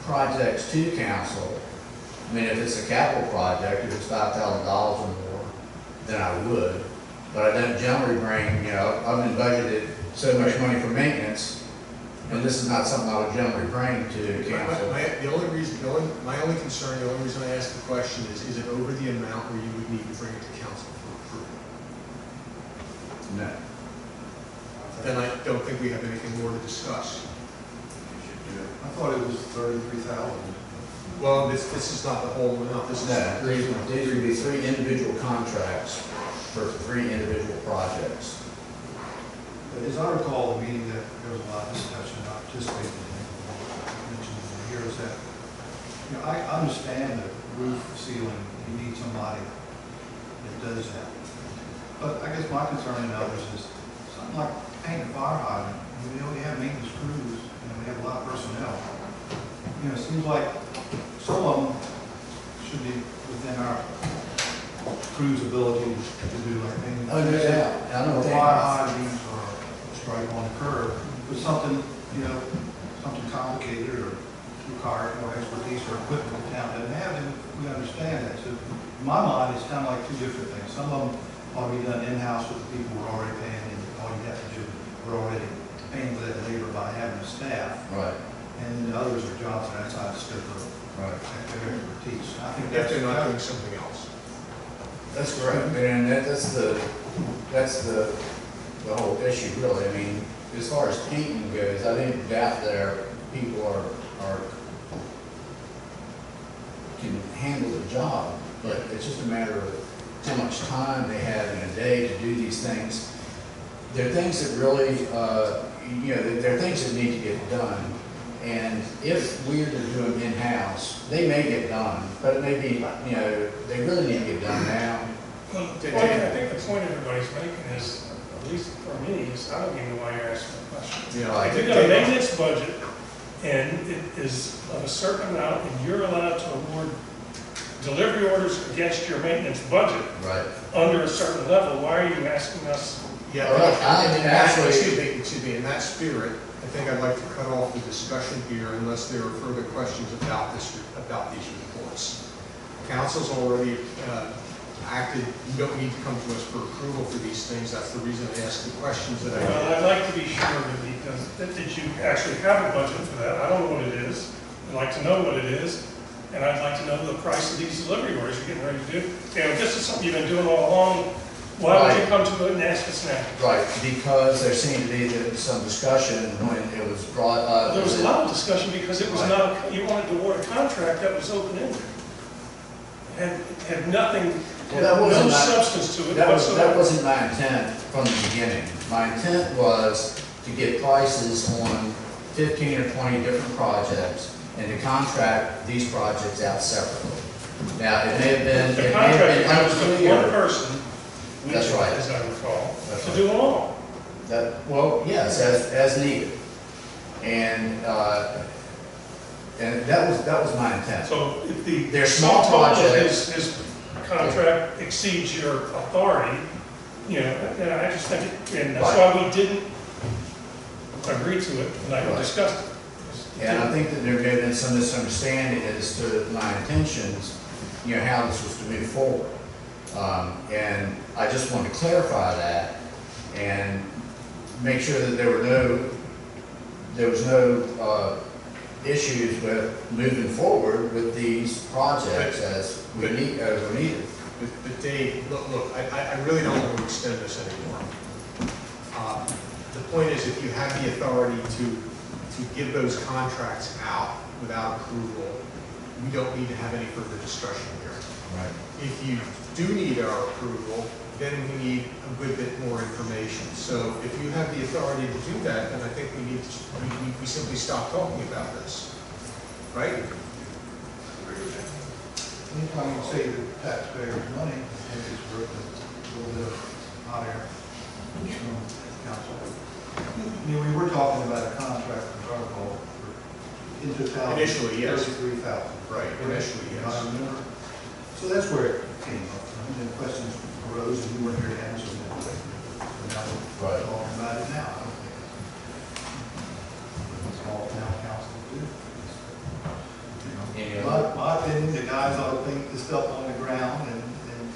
projects to council. I mean, if it's a capital project, if it's $5,000 or more, then I would. But I don't generally bring, I've been budgeted so much money for maintenance, and this is not something I would generally bring to council. My only concern, the only reason I asked the question is it over the amount where you would need to bring it to council for approval? No. Then I don't think we have anything more to discuss. I thought it was 33,000. Well, this is not the whole amount, this is. No, these would be 3 individual contracts for 3 individual projects. But as I recall, the meeting that there was a lot of discussion, I participated in it, mentioned here is that, I understand that roof sealing, you need somebody that does that. But I guess my concern in others is something like painting a fire hydrant. We already have maintenance crews, and we have a lot of personnel. It seems like some of them should be within our crew's ability to do like maybe. Oh, no doubt. I know or that. fire hydrants or a stripe on the curb, but something, something complicated or require more expertise or equipment the town doesn't have, and we understand that. So in my mind, it's kind of like 2 different things. Some of them ought to be done in-house with the people we're already paying, and all you have to do, we're already paying for that labor by having the staff. Right. And then the others are jobs that are outside the scope of Right. their expertise. I think If they're not doing something else. That's correct, and that's the whole issue, really. I mean, as far as painting goes, I didn't doubt that our people can handle the job, but it's just a matter of how much time they have in a day to do these things. There are things that really, there are things that need to get done. And if we're to do them in-house, they may get done, but it may be, they really need to get done now. Well, I think the point everybody's making is, at least for me, is I don't even know why you're asking the question. If you've got a maintenance budget and it is of a certain amount and you're allowed to award delivery orders against your maintenance budget under a certain level, why are you asking us? Yeah, excuse me, in that spirit, I think I'd like to cut off the discussion here unless there are further questions about these reports. Council's already acted, you don't need to come to us for approval for these things. That's the reason I asked the questions that I did. Well, I'd like to be sure that you actually have a budget for that. I don't know what it is. I'd like to know what it is. And I'd like to know the price of these delivery orders you're getting ready to do. If this is something you've been doing all along, why would you come to it and ask us now? Right, because there seemed to be some discussion when it was brought up. There was a lot of discussion because it was not, you wanted to award a contract that was open-ended. Had nothing, no substance to it whatsoever. That wasn't my intent from the beginning. My intent was to get prices on 15 or 20 different projects and to contract these projects out separately. Now, it may have been, the contract was with one person. That's right. As I recall, to do them all. Well, yes, as needed. And that was my intent. So if the They're small projects. His contract exceeds your authority, I just think, and that's why we didn't agree to it and I discussed it. And I think that there may have been some misunderstanding as to my intentions, how this was to move forward. And I just want to clarify that and make sure that there was no issues with moving forward with these projects as we needed. But Dave, look, I really don't want to extend this anymore. The point is, if you have the authority to give those contracts out without approval, we don't need to have any further discussion here. Right. If you do need our approval, then we need a good bit more information. So if you have the authority to do that, then I think we simply stop talking about this, right? Anytime you save the taxpayers money, I think it's worth a little bit of hot air from council. We were talking about a contract with Arco for in totality. Initially, yes. 33,000, Right, initially, I yes. remember. So that's where it came up. I mean, the questions arose and you weren't here to answer them. We're not talking about it now. I don't think it's all town council to do. You know, my opinion, the guys ought to think the stuff on the ground and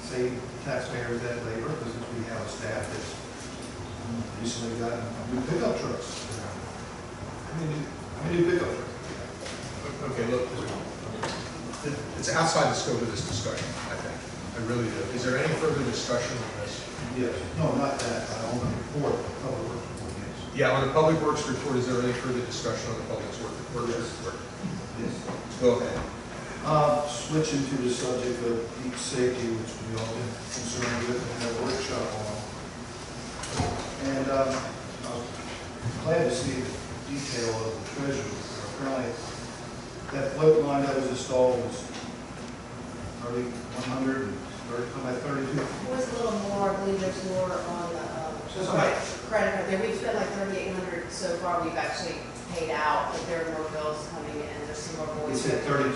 save taxpayers that labor, because we have a staff that's recently gotten new pickup trucks. How many new pickup trucks? Okay, look, it's outside the scope of this discussion, I think. I really do. Is there any further discussion on this? Yes. No, not that. On the report, public works report, yes. Yeah, on the public works report, is there any further discussion on the public works report? Yes. Go ahead. Switching to the subject of heat safety, which we all been concerned with and had a workshop on. And I was glad to see the detail of the treasure. Apparently, that float line that was installed was 100, something like 32. It was a little more, I believe there's more on the credit card. There, we've spent like $3,800 so far. We've actually paid out, but there are more bills coming in. There's some more It voids. said 32%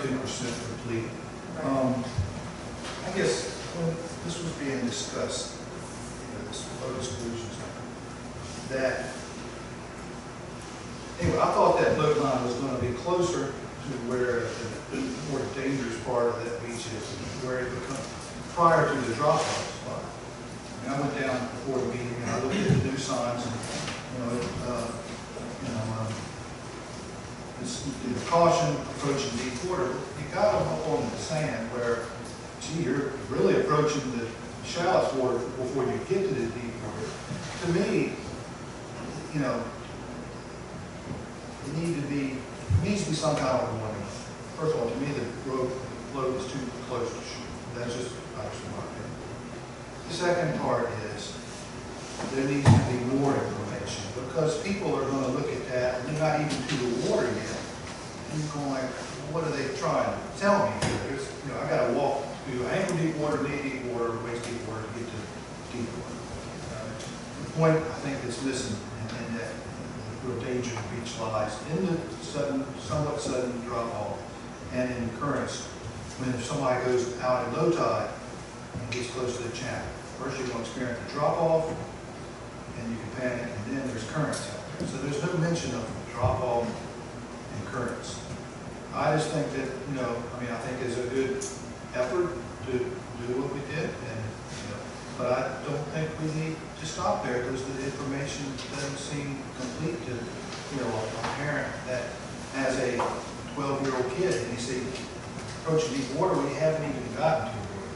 complete. I guess when this was being discussed, this flow exclusion stuff, that, anyway, I thought that float line was going to be closer to where the more dangerous part of that beach is, where it becomes, prior to the drop-off spot. I went down before the meeting and I looked at the new signs and, it's caution approaching deep water. You got them up on the sand where, gee, you're really approaching the shallow water before you get to the deep water. To me, it needs to be some kind of warning. First of all, to me, the float is too close to shore. That's just actually my opinion. The second part is there needs to be more information because people are going to look at that and they're not even to the water yet. And you're going like, what are they trying to tell me? I got to walk through ankle deep water, knee deep water, waist deep water to get to deep water. The point I think that's missing in that real danger of the beach lies in the somewhat sudden drop off and in the currents. When somebody goes out at low tide and gets close to the channel, first you're going to experience the drop off and you can panic, and then there's currents out there. So there's no mention of drop off and currents. I just think that, I think it's a good effort to do what we did, but I don't think we need to stop there because the information doesn't seem complete to, a parent that has a 12-year-old kid and you see approaching deep water when you haven't even gotten to water.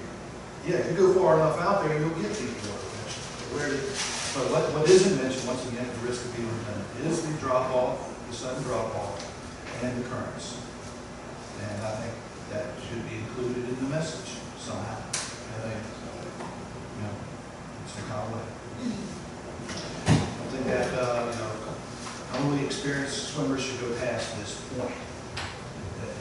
Yeah, if you go far enough out there, you'll get deep water eventually. But what isn't mentioned, once again, the risk of being redundant, is the drop-off, the sudden drop-off, and the currents. And I think that should be included in the message somehow. Some kind of way. I think that, only experienced swimmers should go past this point.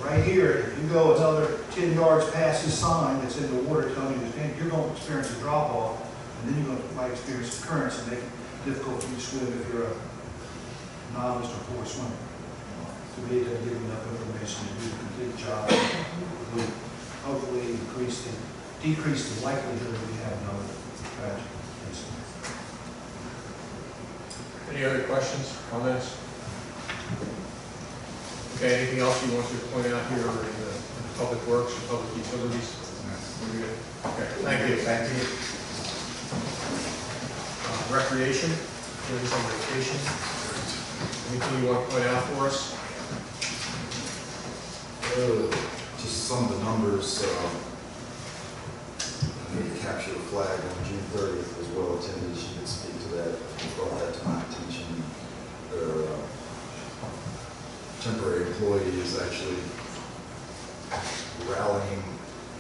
Right here, if you go another 10 yards past this sign that's in the water telling you to stand, you're going to experience a drop-off, and then you're going to might experience the currents and make it difficult for you to swim if you're a novice or poor swimmer. To me, it doesn't give enough information to do the complete job. Will hopefully decrease the likelihood that we have another tragic incident. Any other questions, comments? Okay, anything else you want to point out here in the public works or public utilities? We're good. Okay, thank you. Thank you. Recreation, doing some vacation. Anything you want to point out for us? Just some of the numbers. We captured a flag on June 30th was well attended. She did speak to that. Brought that to my attention. Their temporary employee is actually rallying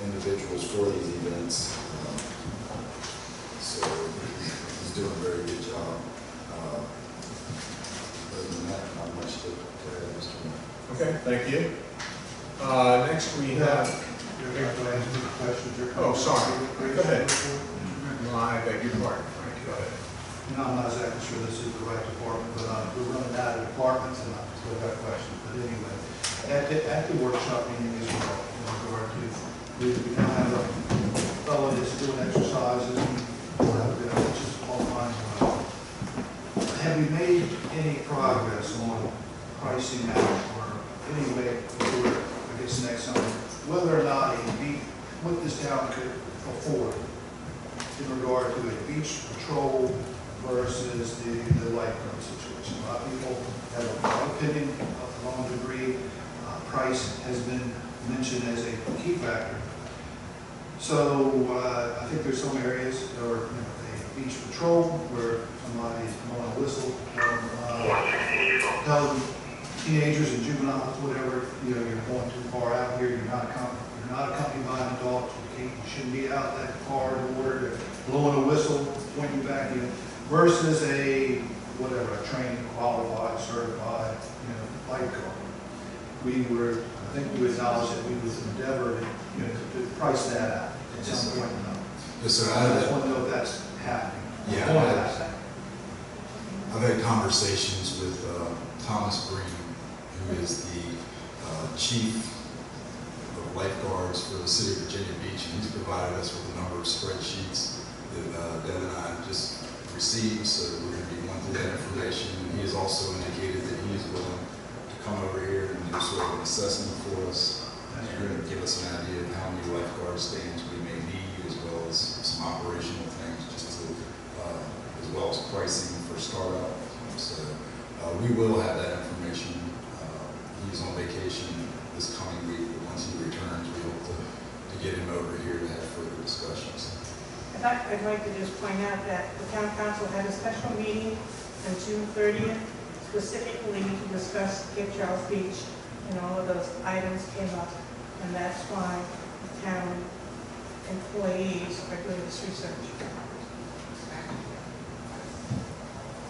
individuals for these events. So he's doing a very good job. Other than that, not much to add, Mr. Mayor. Okay, thank you. Next we have. Oh, sorry. Go ahead. No, I beg your pardon, Frank. Go ahead. I'm not exactly sure this is the right department, but we're running out of departments and I've still got questions. But anyway, at the workshop meeting as well, in regard to, we now have a fellow that's doing exercises, just all kinds of. Have we made any progress on pricing out or any way for, I guess, next summer, whether or not what this town could afford in regard to a beach patrol versus the lifeguard situation? A lot of people have an opinion of the long degree. Price has been mentioned as a key factor. So I think there's some areas, or a beach patrol where somebody's blowing a whistle, telling teenagers and juveniles, whatever, you're going too far out here, you're not accompanied by an adult, you shouldn't be out that car in order to blowing a whistle, pointing back in, versus a trained, qualified, certified, lifeguard. I think we acknowledged that we would endeavor to price that out at some point in time. Yes, sir. I just want to know if that's happening. Yeah, I've had conversations with Thomas Green, who is the chief of lifeguards for the city of Virginia Beach, and he's provided us with a number of spreadsheets that Deb and I just received, so we're going to be going through that information. And he has also indicated that he is willing to come over here and do sort of an assessment for us. He's going to give us an idea of how many lifeguard stands we may need, as well as some operational things, just to, as well as pricing for startup. So we will have that information. He's on vacation this coming week, but once he returns, we hope to get him over here to have further discussions. I'd like to just point out that the town council had a special meeting on June 30th, specifically to discuss Cape Charles Beach, and all of those items came up, and that's why the town employees are doing this research.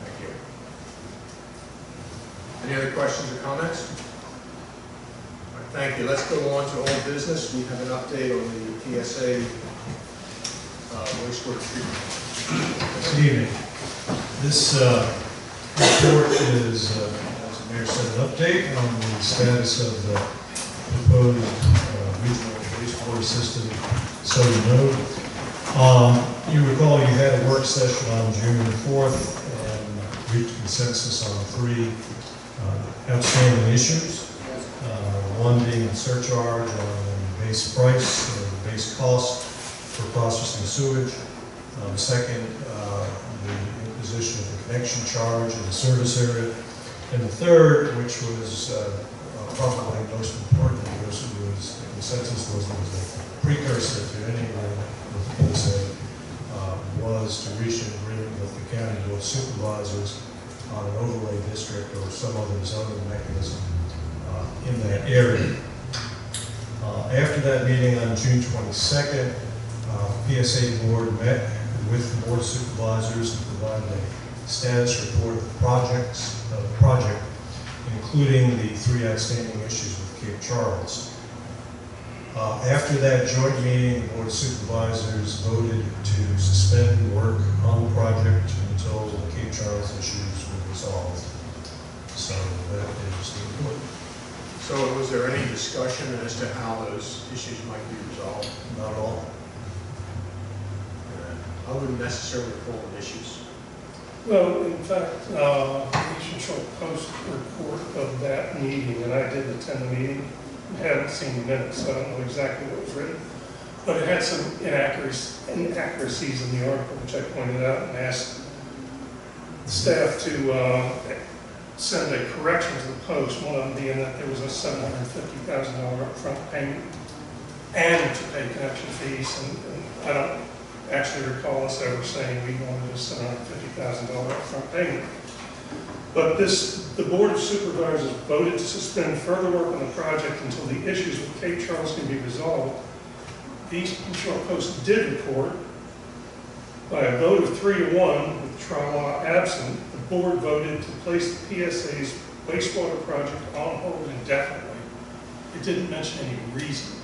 Thank you. Any other questions or comments? All right, thank you. Let's go on to old business. We have an update on the PSA wastewater treatment. Good evening. This report is, as the mayor said, an update on the status of the proposed regional wastewater system southern node. You recall you had a work session on June 4th and reached consensus on 3 outstanding issues. One being the surcharge on base price or the base cost for processing sewage. The second, the imposition of the connection charge in the service area. And the third, which was probably most important, because it was, the consensus was a precursor to any agreement with the PSA, was to reach an agreement with the county board of supervisors on an overlay district or some other zoning mechanism in that area. After that meeting on June 22nd, PSA board met with the board of supervisors and provided a status report of the project, including the 3 outstanding issues with Cape Charles. After that joint meeting, the board of supervisors voted to suspend work on the project until the Cape Charles issues were resolved. So that is the report. So was there any discussion as to how those issues might be resolved? Not at all. I wouldn't necessarily call them issues. Well, in fact, we should show a post report of that meeting, and I did attend the meeting. I haven't seen the minutes, so I don't know exactly what was written. But it had some inaccuracies in the article, which I pointed out and asked staff to send a correction to the post, one of them being that there was a $750,000 upfront payment and to pay connection fees, and I don't actually recall us ever saying we wanted a $750,000 upfront payment. But the Board of Supervisors voted to suspend further work on the project until the issues with Cape Charles can be resolved. The East Shore Post did report, by a vote of 3-1, with Trawa absent, the board voted to place the PSA's wastewater project on hold indefinitely. It didn't mention any reason.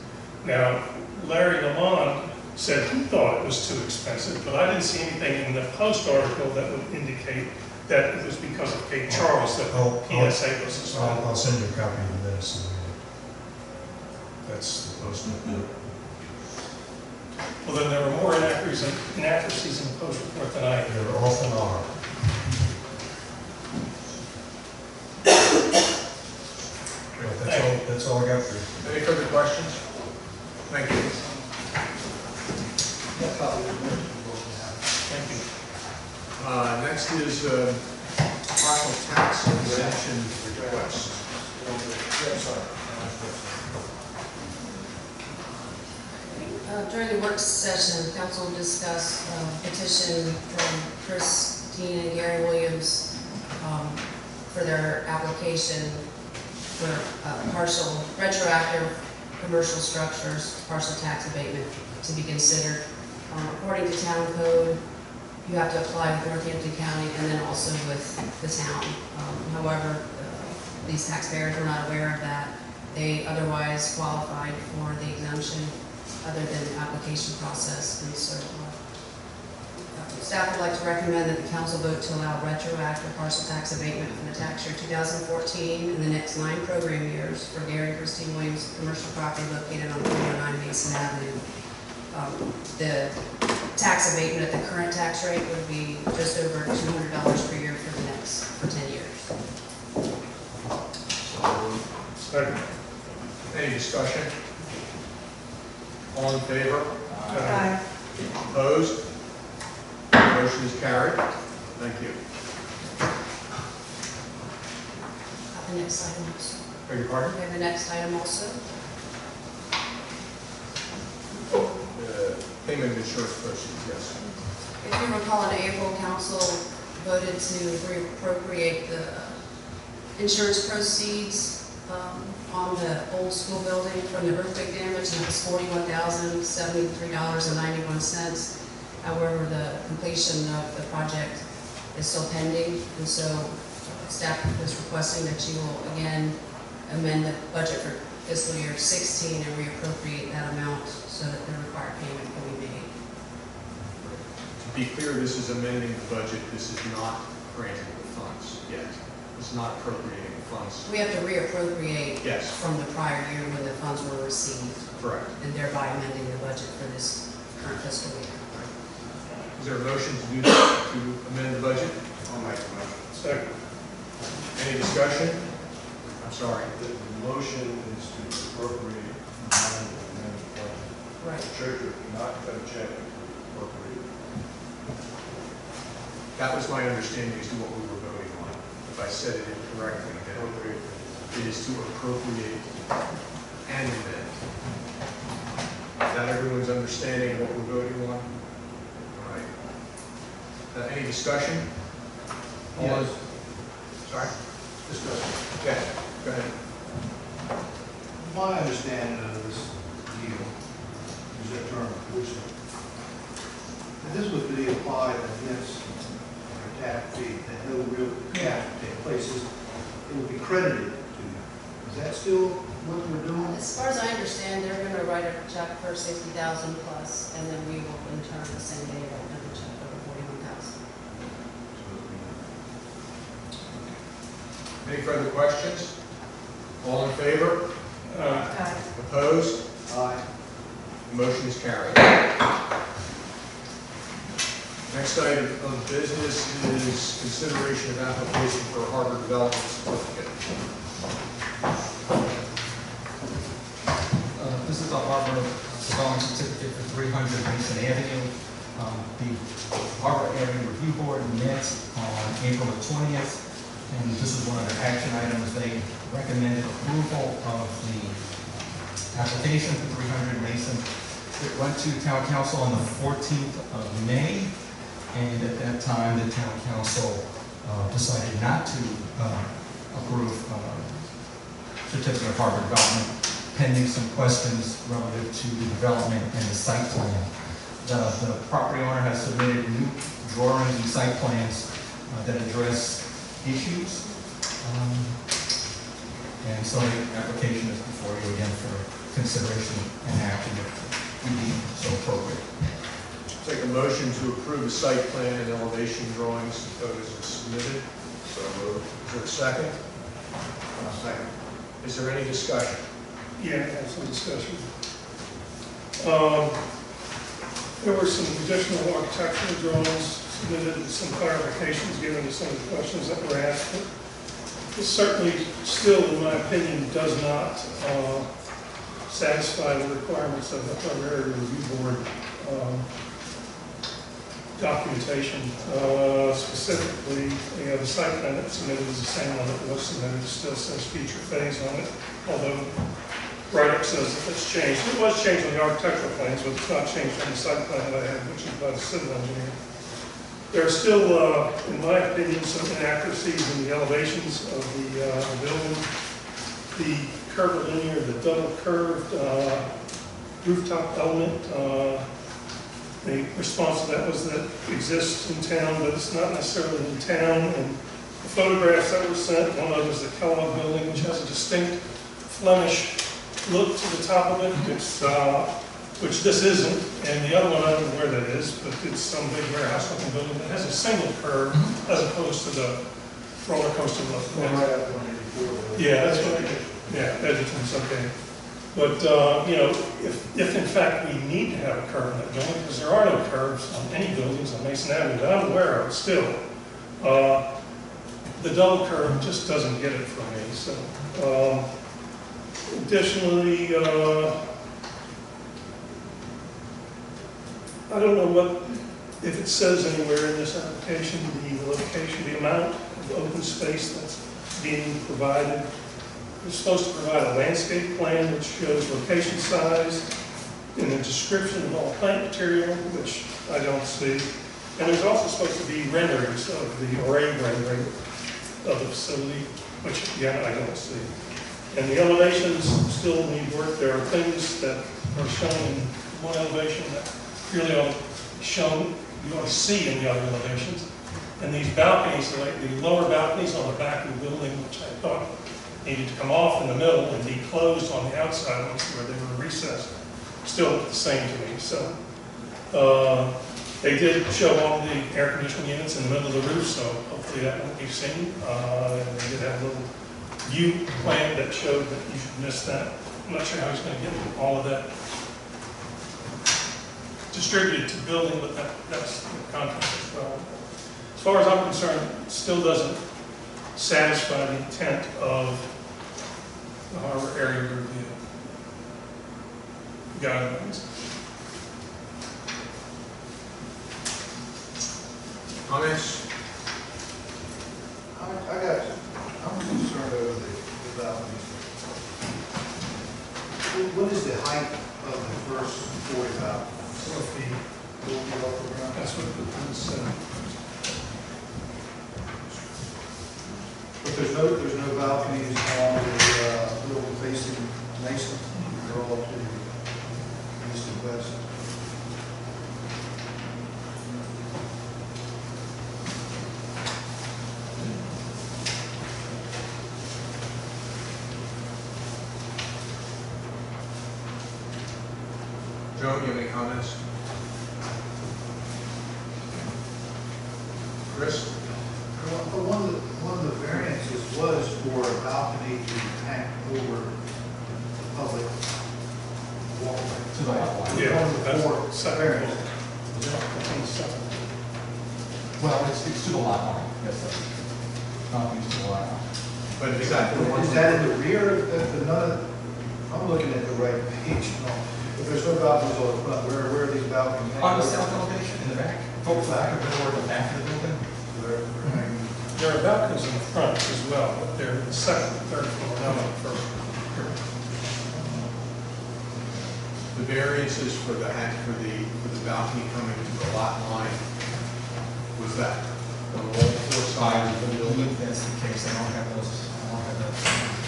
Now, Larry Lamont said he thought it was too expensive, but I didn't see anything in the Post article that would indicate that it was because of Cape Charles that PSA was suspended. I'll send you a copy of the minutes. that's the post report. Well, then there were more inaccuracies in the post report than I. There often are. Well, that's all I got for you. Any further questions? Thank you. Thank you. Next is partial tax exemption request. During the work session, council discussed a petition from Christine and Gary Williams for their application for partial retroactive commercial structures, partial tax abatement to be considered. According to town code, you have to apply with Northampton County and then also with the town. However, these taxpayers were not aware of that. They otherwise qualified for the exemption other than the application process. And so staff would like to recommend that the council vote to allow retroactive partial tax abatement for the tax year 2014 and the next 9 program years for Gary and Christine Williams commercial property located on 309 Mason Avenue. The tax abatement at the current tax rate would be just over $200 per year for 10 years. Second. Any discussion? All in favor? Aye. Opposed? Motion is carried. Thank you. The next item also. Beg your pardon? We have the next item also. Payment of insurance proceeds, yes. If you recall, in April, council voted to reappropriate the insurance proceeds on the old school building from the earthquake damage, and it was $41,073.91. However, the completion of the project is still pending, and so staff is requesting that you will again amend the budget for fiscal year 16 and reappropriate that amount so that the required payment can be made. To be clear, this is amending the budget. This is not granting the funds yet. It's not appropriating the funds. We have to reappropriate Yes. from the prior year when the funds were received. Correct. And thereby amending the budget for this current fiscal year. Is there a motion to do that, to amend the budget? I'll make a motion. Second. Any discussion? I'm sorry. The motion is to appropriate money and amend the budget. Right. The treasurer cannot cut a check to appropriate. That was my understanding as to what we were voting on. If I said it incorrectly, then it is to appropriate and amend. Is that everyone's understanding of what we're voting on? All right. Any discussion? Yes. Sorry? Discussion. Yes, go ahead. My understanding of this deal is that term, which this would be applied against a tap fee, that no real cap would take place. It would be credited to you. Is that still what we're doing? As far as I understand, they're going to write a check for $60,000 plus, and then we will in turn the same day write another check over $41,000. Any further questions? All in favor? Aye. Opposed? Aye. Motion is carried. Next item of business is consideration of application for a harbor development certificate. This is a harbor development certificate for 300 Mason Avenue. The Harbor Area Review Board met on April the 20th, and this is one of their action items. They recommended approval of the application for 300 Mason. It went to town council on the 14th of May, and at that time, the town council decided not to approve certificate of harbor development, pending some questions relative to the development and the site plan. The property owner has submitted new drawings and site plans that address issues. And so the application is before you again for consideration and action if you deem so appropriate. Take a motion to approve the site plan and elevation drawings and photos as submitted. So moved. Is there a second? Second. Is there any discussion? Yeah, have some discussion. There were some additional architectural drawings submitted, and some clarifications given to some of the questions that were asked. It certainly still, in my opinion, does not satisfy the requirements of the Area Review Board documentation. Specifically, the site plan that submitted is the same one that was submitted. It still says future phase on it, although write-up says that it's changed. It was changed on the architectural plans, but it's not changed on the site plan that I had, which is by the civil engineer. There are still, in my opinion, some inaccuracies in the elevations of the building. The curvilinear, the double curved rooftop element, the response to that was that it exists in town, but it's not necessarily in town. And the photographs that were sent, one of them is the Kellogg building, which has a distinct Flemish look to the top of it. It's which this isn't, and the other one, I don't know where that is, but it's some big warehouse-looking building that has a single curve as opposed to the roller coaster look. Yeah, that's what I did. Yeah, Edgerton's okay. But, you know, if in fact we need to have a curve in that building, because there are no curves on any buildings on Mason Avenue that I'm aware of still, the double curve just doesn't get it for me. So, additionally, I don't know what, if it says anywhere in this application, the location, the amount of open space that's being provided. It's supposed to provide a landscape plan which shows location size and a description of all plant material, which I don't see. And there's also supposed to be renderings of the array rendering of the facility, which again, I don't see. And the elevations still need work. There are things that are shown in one elevation that really are shown, you ought to see in the other elevations. And these balconies, like the lower balconies on the back of the building, which I thought needed to come off in the middle and be closed on the outside ones where they were recessed, still the same to me. So they did show all the air conditioning units in the middle of the roof, so hopefully that won't be seen. And they did have a little view plan that showed that you should miss that. I'm not sure how he's going to get all of that distributed to building, but that's the context as well. As far as I'm concerned, it still doesn't satisfy the intent of the Harbor Area Review guidelines. Comments? I'm concerned over the balconies. What is the height of the first 40 balconies? 4 feet. That's what it said. But there's no balconies on the building facing Mason. They're all to the east and west. Joe, you have any comments? Chris? One of the variances was for a balcony to hang over the public walkway. To the walkway. Yeah, that's One of the second variances. Well, it's to the lot line, yes, sir. Balcony's to the lot line. But is that in the rear? I'm looking at the right page. No. If there's no balconies on the front, where are these balconies? On the south elevation, in the back, towards the back of the back of the building. There are balconies in the front as well, but they're the second and third floor, not on the first. the variances for the balcony coming to the lot line? Was that on all four sides of the building? If that's the case, I don't have those,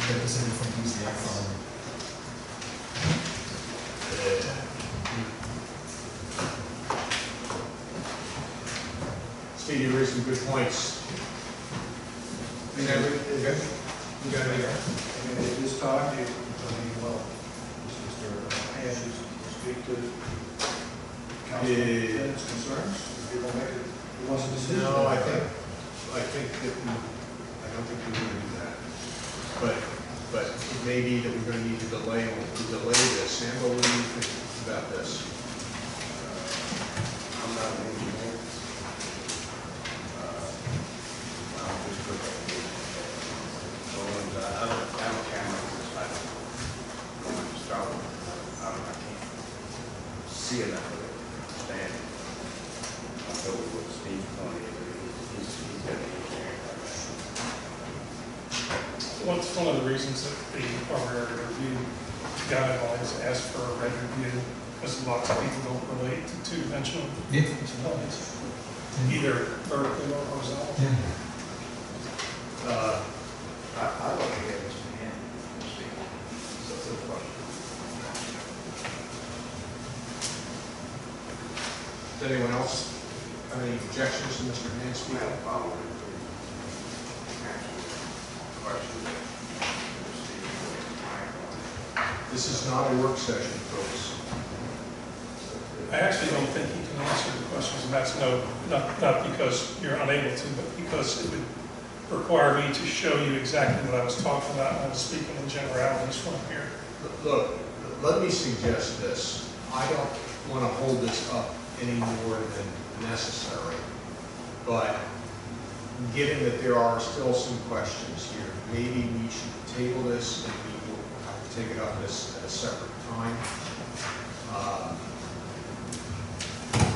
get this in from DCF from. Steve, you raised some good points. You got it here. At this time, Mr. Andrews, speak to council and its concerns. If you don't make it, he wants a decision. No, I think that I don't think we would do that. But but it may be that we're gonna need to delay this. Sambo, what do you think about this? I'm not an engineer. I'll just put that in. So, I don't camera this, I don't want to start with, I can't see enough of it, understand it. I'll go with what Steve's going to do, he's got the engineering background. What's one of the reasons that the Department of Review guidelines ask for a red review, because lots of people don't relate to two-dimensional functionalities, either vertically or horizontally. I look at it as a hand, Steve. So it's a question. Does anyone else have any objections to Mr. Hand speaking? This is not a work session, folks. I actually don't think he can answer the questions, and that's not because you're unable to, but because it would require me to show you exactly what I was talking about when I was speaking in generalities from here. Look, let me suggest this. I don't want to hold this up any more than necessary, but given that there are still some questions here, maybe we should table this and we will have to take it up at a separate time.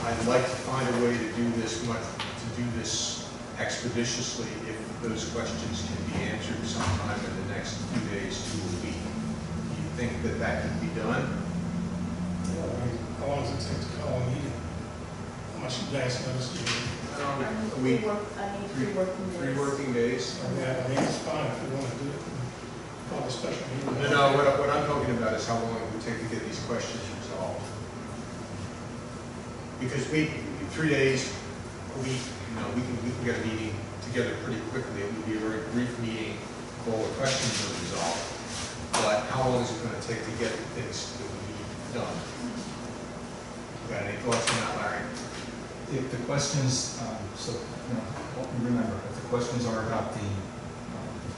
I'd like to find a way to do this expeditiously if those questions can be answered sometime in the next few days to a week. Do you think that that can be done? How long does it take to call a meeting? How much advance notice do you need? A week. I need 3 working days. 3 working days? Yeah, I mean, it's fine if you want to do it. Call a special meeting. No, what I'm talking about is how long it would take to get these questions resolved. Because 3 days, a week, we can get a meeting together pretty quickly. It would be a very brief meeting if all the questions are resolved. But how long is it going to take to get the things that we need done? Got any thoughts on that, Larry? If the questions, remember, if the questions are about the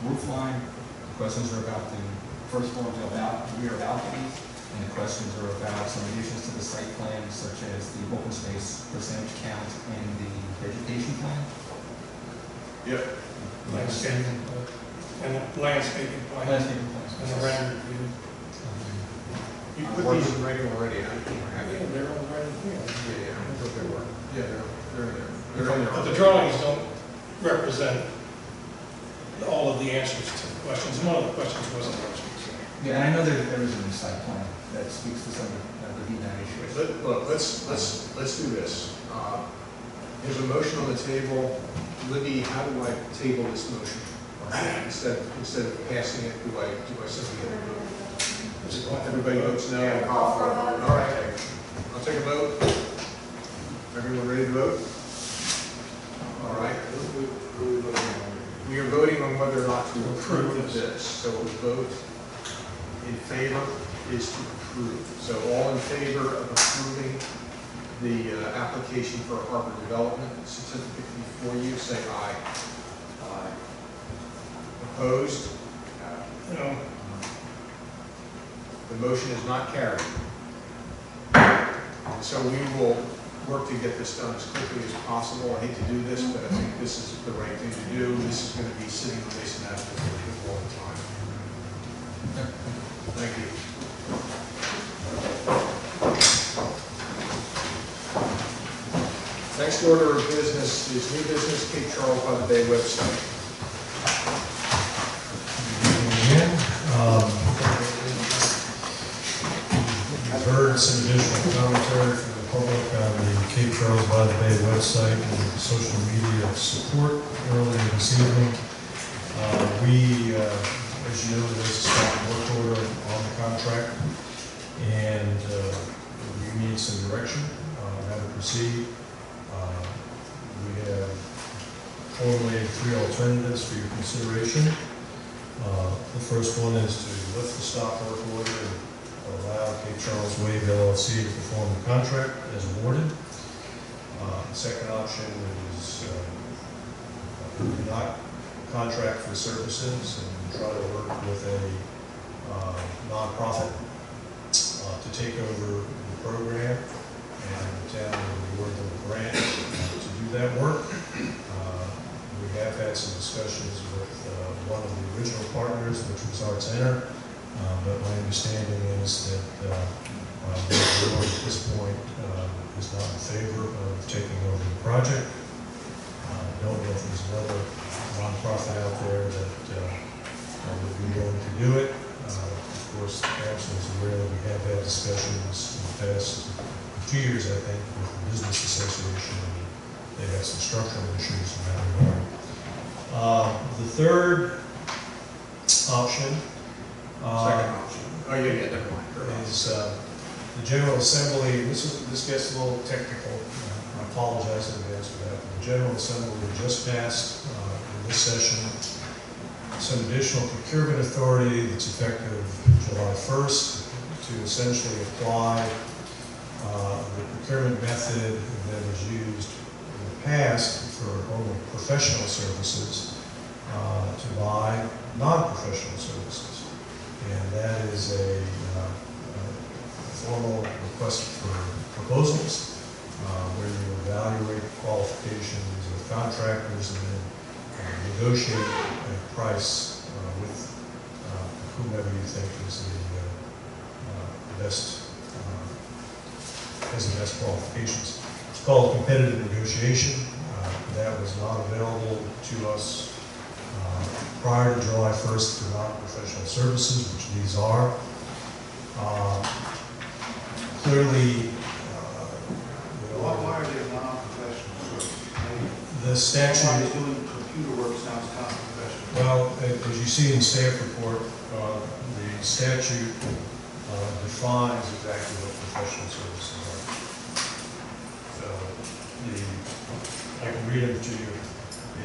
roof line, the questions are about the first floor rear balconies, and the questions are about some additions to the site plan, such as the open space percentage count and the vegetation plan. Yep. Landscaping, and the landscaping plan. Landscaping plans. And the render review. You put these in writing already, I don't have Yeah, it. they're on the right here. Yeah, I thought they were. Yeah, they're in there. They're in there. But the drawings don't represent all of the answers to the questions. One of the questions wasn't answered. Yeah, and I know there is a new site plan that speaks to some of the DNAT issues. Look, let's do this. There's a motion on the table. Libby, how do I table this motion? Instead of passing it, do I simply get a vote? Everybody votes no? Yeah, call for a vote. All right, I'll take a vote. Everyone ready to vote? All right. We are voting on whether or not to approve this. So a vote in favor is to approve. So all in favor of approving the application for a harbor development certificate before you, say aye. Aye. Opposed? No. The motion is not carried. So we will work to get this done as quickly as possible. I hate to do this, but I think this is the right thing to do. This is going to be sitting in Mason Avenue for a long time. Thank you. Next order of business is new business, Cape Charles by the Bay website. Again, you've heard some additional commentary from the public on the Cape Charles by the Bay website and social media support earlier this evening. As you know, there's a stop work order on the contract, and we need some direction on how to proceed. We have formulated 3 alternatives for your consideration. The first one is to lift the stop work order and allow Cape Charles Wave LLC to perform the contract as awarded. The second option is not contract for services and try to work with a nonprofit to take over the program, and the town will award them a grant to do that work. We have had some discussions with one of the original partners, which was Arts Enter, but my understanding is that the board at this point is not in favor of taking over the project. I don't know if there's another nonprofit out there that would be willing to do it. Of course, the council is aware that we have had discussions in the past 2 years, I think, with the Business Association. They have some structural issues in that regard. The third option, Second option. Oh, yeah, never mind. is the General Assembly. This gets a little technical. I apologize in advance for that. The General Assembly just passed in this session some additional procurement authority that's effective July 1st to essentially apply the procurement method that was used in the past for only professional services to buy non-professional services. And that is a formal request for proposals where you evaluate the qualifications of contractors and then negotiate a price with whomever you think is the best, has the best qualifications. It's called competitive negotiation. That was not available to us prior to July 1st for non-professional services, which these are. Clearly, Why are they non-professional services? the statute. Doing computer work sounds kind of professional. Well, as you see in the staff report, the statute defines exactly what professional services are. So, I can read them to you.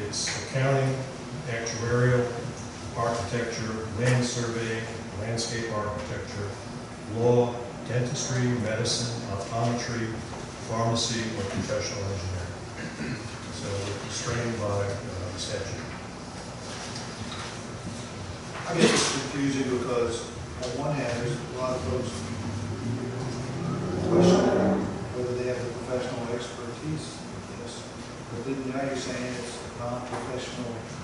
It's accounting, actuarial, architecture, land surveying, landscape architecture, law, dentistry, medicine, optometry, pharmacy, or professional engineering. So we're constrained by the statute. I guess it's confusing because on one hand, there's a lot of folks questioning whether they have the professional expertise in this. But then now you're saying it's non-professional activity.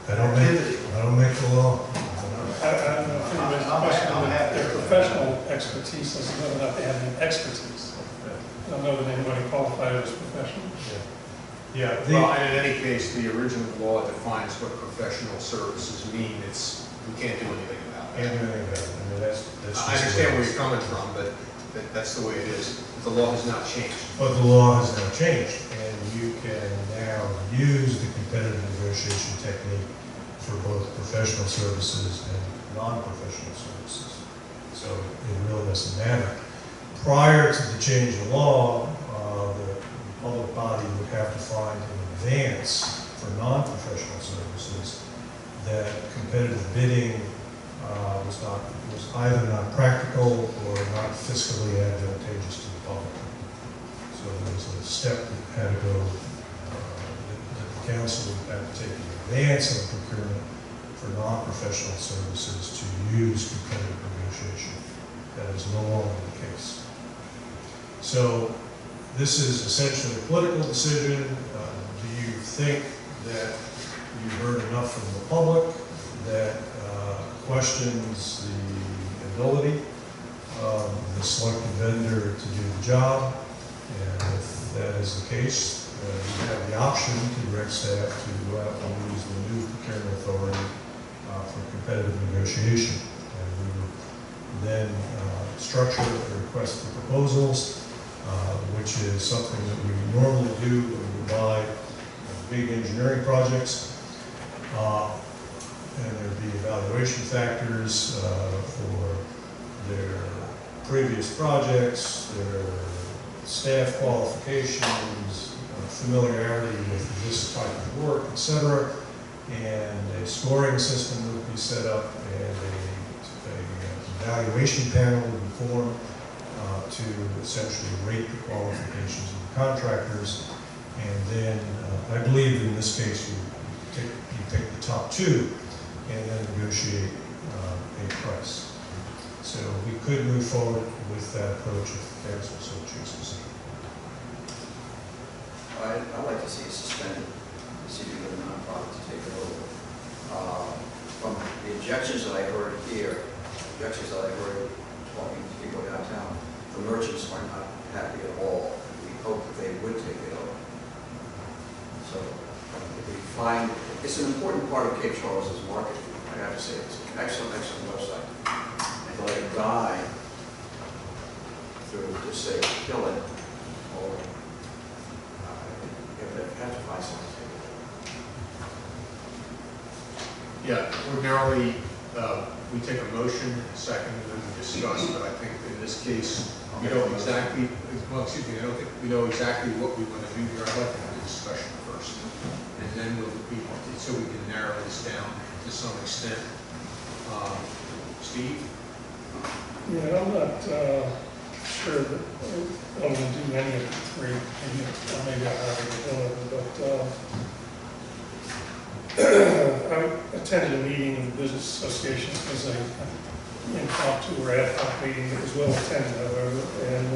I don't make the law. I don't know if anybody's questioning their professional expertise as to whether or not they have any expertise. I don't know that anybody qualified as professional. Yeah. Well, and in any case, the original law defines what professional services mean. We can't do anything about it. Can't do anything about it. I mean, that's I understand where you're coming from, but that's the way it is. The law has not changed. But the law has now changed, and you can now use the competitive negotiation technique for both professional services and non-professional services. So it really doesn't matter. Prior to the change of law, the public body would have to find in advance for non-professional services that competitive bidding was either not practical or not fiscally advantageous to the public. So there was a step that had to go, that the council would have to take in advance of procurement for non-professional services to use competitive negotiation. That is no longer the case. So this is essentially a political decision. Do you think that you heard enough from the public that questions the ability of the selected vendor to do the job? And if that is the case, you have the option to direct staff to go out and use the new procurement authority for competitive negotiation. And we would then structure a request for proposals, which is something that we normally do when we buy big engineering projects. And there'd be evaluation factors for their previous projects, their staff qualifications, familiarity with this type of work, etc. And a scoring system would be set up, and a evaluation panel would be formed to essentially rate the qualifications of the contractors. And then I believe in this case you you pick the top two and then negotiate a price. So we could move forward with that approach if the council so chooses. I'd like to see it suspended, to see if we get a nonprofit to take it over. From the objections that I heard here, objections that I heard talking to people downtown, the merchants are not happy at all. We hope that they would take it over. So if we find, it's an important part of Cape Charles's market, I have to say. It's an excellent, excellent website. And to let it die through, to say, kill it, or you have to find something. Yeah, ordinarily, we take a motion, a second, and then we discuss, but I think in this case, we know exactly, well, excuse me, I don't think we know exactly what we want to do here. I'd like to have a discussion first, and then so we can narrow this down to some extent. Steve? Yeah, I'm not sure that I'm going to do any of the three, maybe I'll have to do one of them, but I attended a meeting of the Business Association. It was an impromptu or ad hoc meeting. It was well attended, however, and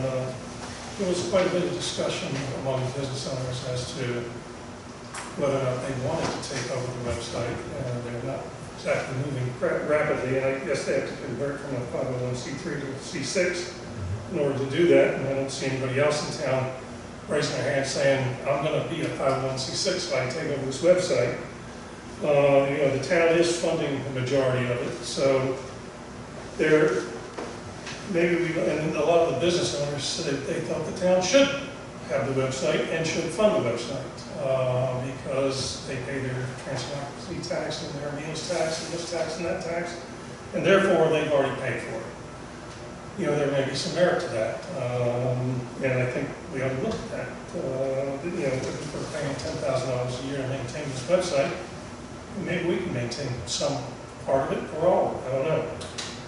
there was quite a bit of discussion among the business owners as to whether or not they wanted to take over the website. They're not exactly moving rapidly, and I guess they have to convert from a 501c3 to a C6 in order to do that, and I don't see anybody else in town raising their hand saying, I'm going to be a 501c6 so I can take over this website. You know, the town is funding the majority of it, so there, maybe we, and a lot of the business owners said they thought the town should have the website and should fund the website because they pay their transfer tax and their meals tax and this tax and that tax, and therefore they've already paid for it. You know, there may be some merit to that, and I think we ought to look at that. You know, if we're paying $10,000 a year to maintain this website, maybe we can maintain some part of it or all of it, I don't know.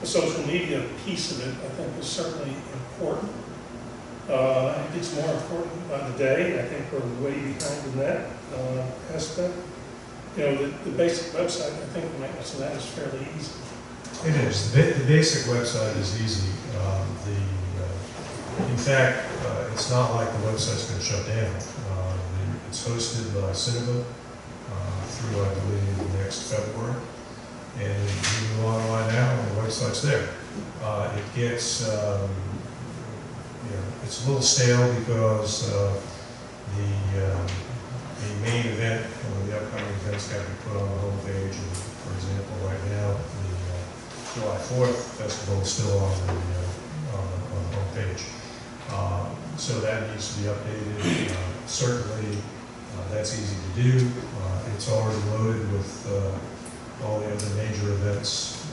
The social media piece of it, I think, is certainly important. I think it's more important by the day. I think we're way behind in that aspect. You know, the basic website, I think the maintenance of that is fairly easy. It is. The basic website is easy. In fact, it's not like the website's going to shut down. It's hosted by Cinema through, I believe, next February. And you go online now, and the website's there. It gets, it's a little stale because the main event, the upcoming events got to be put on the homepage. And for example, right now, the July 4th festival is still on the homepage. So that needs to be updated. Certainly, that's easy to do. It's already loaded with all the other major events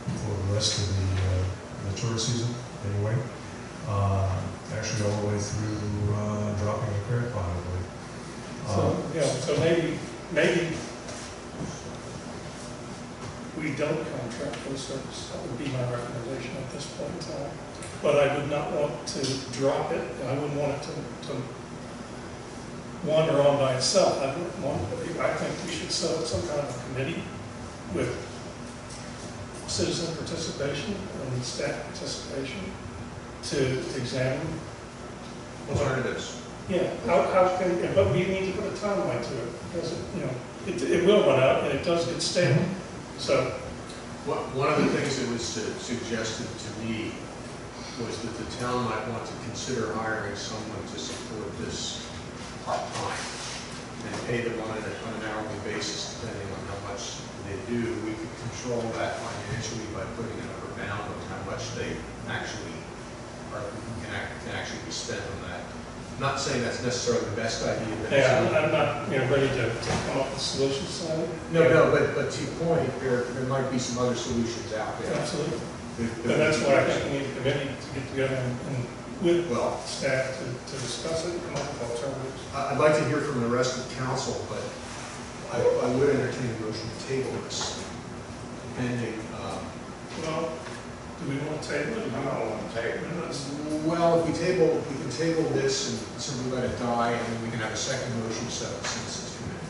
for the rest of the tourist season, anyway. Actually, all the way through dropping a credit file, I believe. So, yeah, so maybe we don't contract for the service. That would be my recommendation at this point in time. But I would not want to drop it. I wouldn't want it to wander on by itself. I think we should set up some kind of a committee with citizen participation and staff participation to examine alternatives. Yeah, how can, but we need to put a timeline to it because it will run out and it does get stale. So, one of the things that was suggested to me was that the town might want to consider hiring someone to support this part-time and pay them on an hourly basis depending on how much they do. We could control that financially by putting an upper bound on how much they actually can actually be spent on that. I'm not saying that's necessarily the best idea. But yeah, I'm not ready to come up with solutions. No, but to your point, there might be some other solutions out there. Absolutely. And that's why I think we need a committee to get together and with staff to discuss it and come up with alternatives. I'd like to hear from the rest of the council, but I would entertain a motion to table this, pending. Well, do we want to table it? I don't want to table it. Well, if we can table this and simply let it die, and then we can have a second motion set up since it's committee.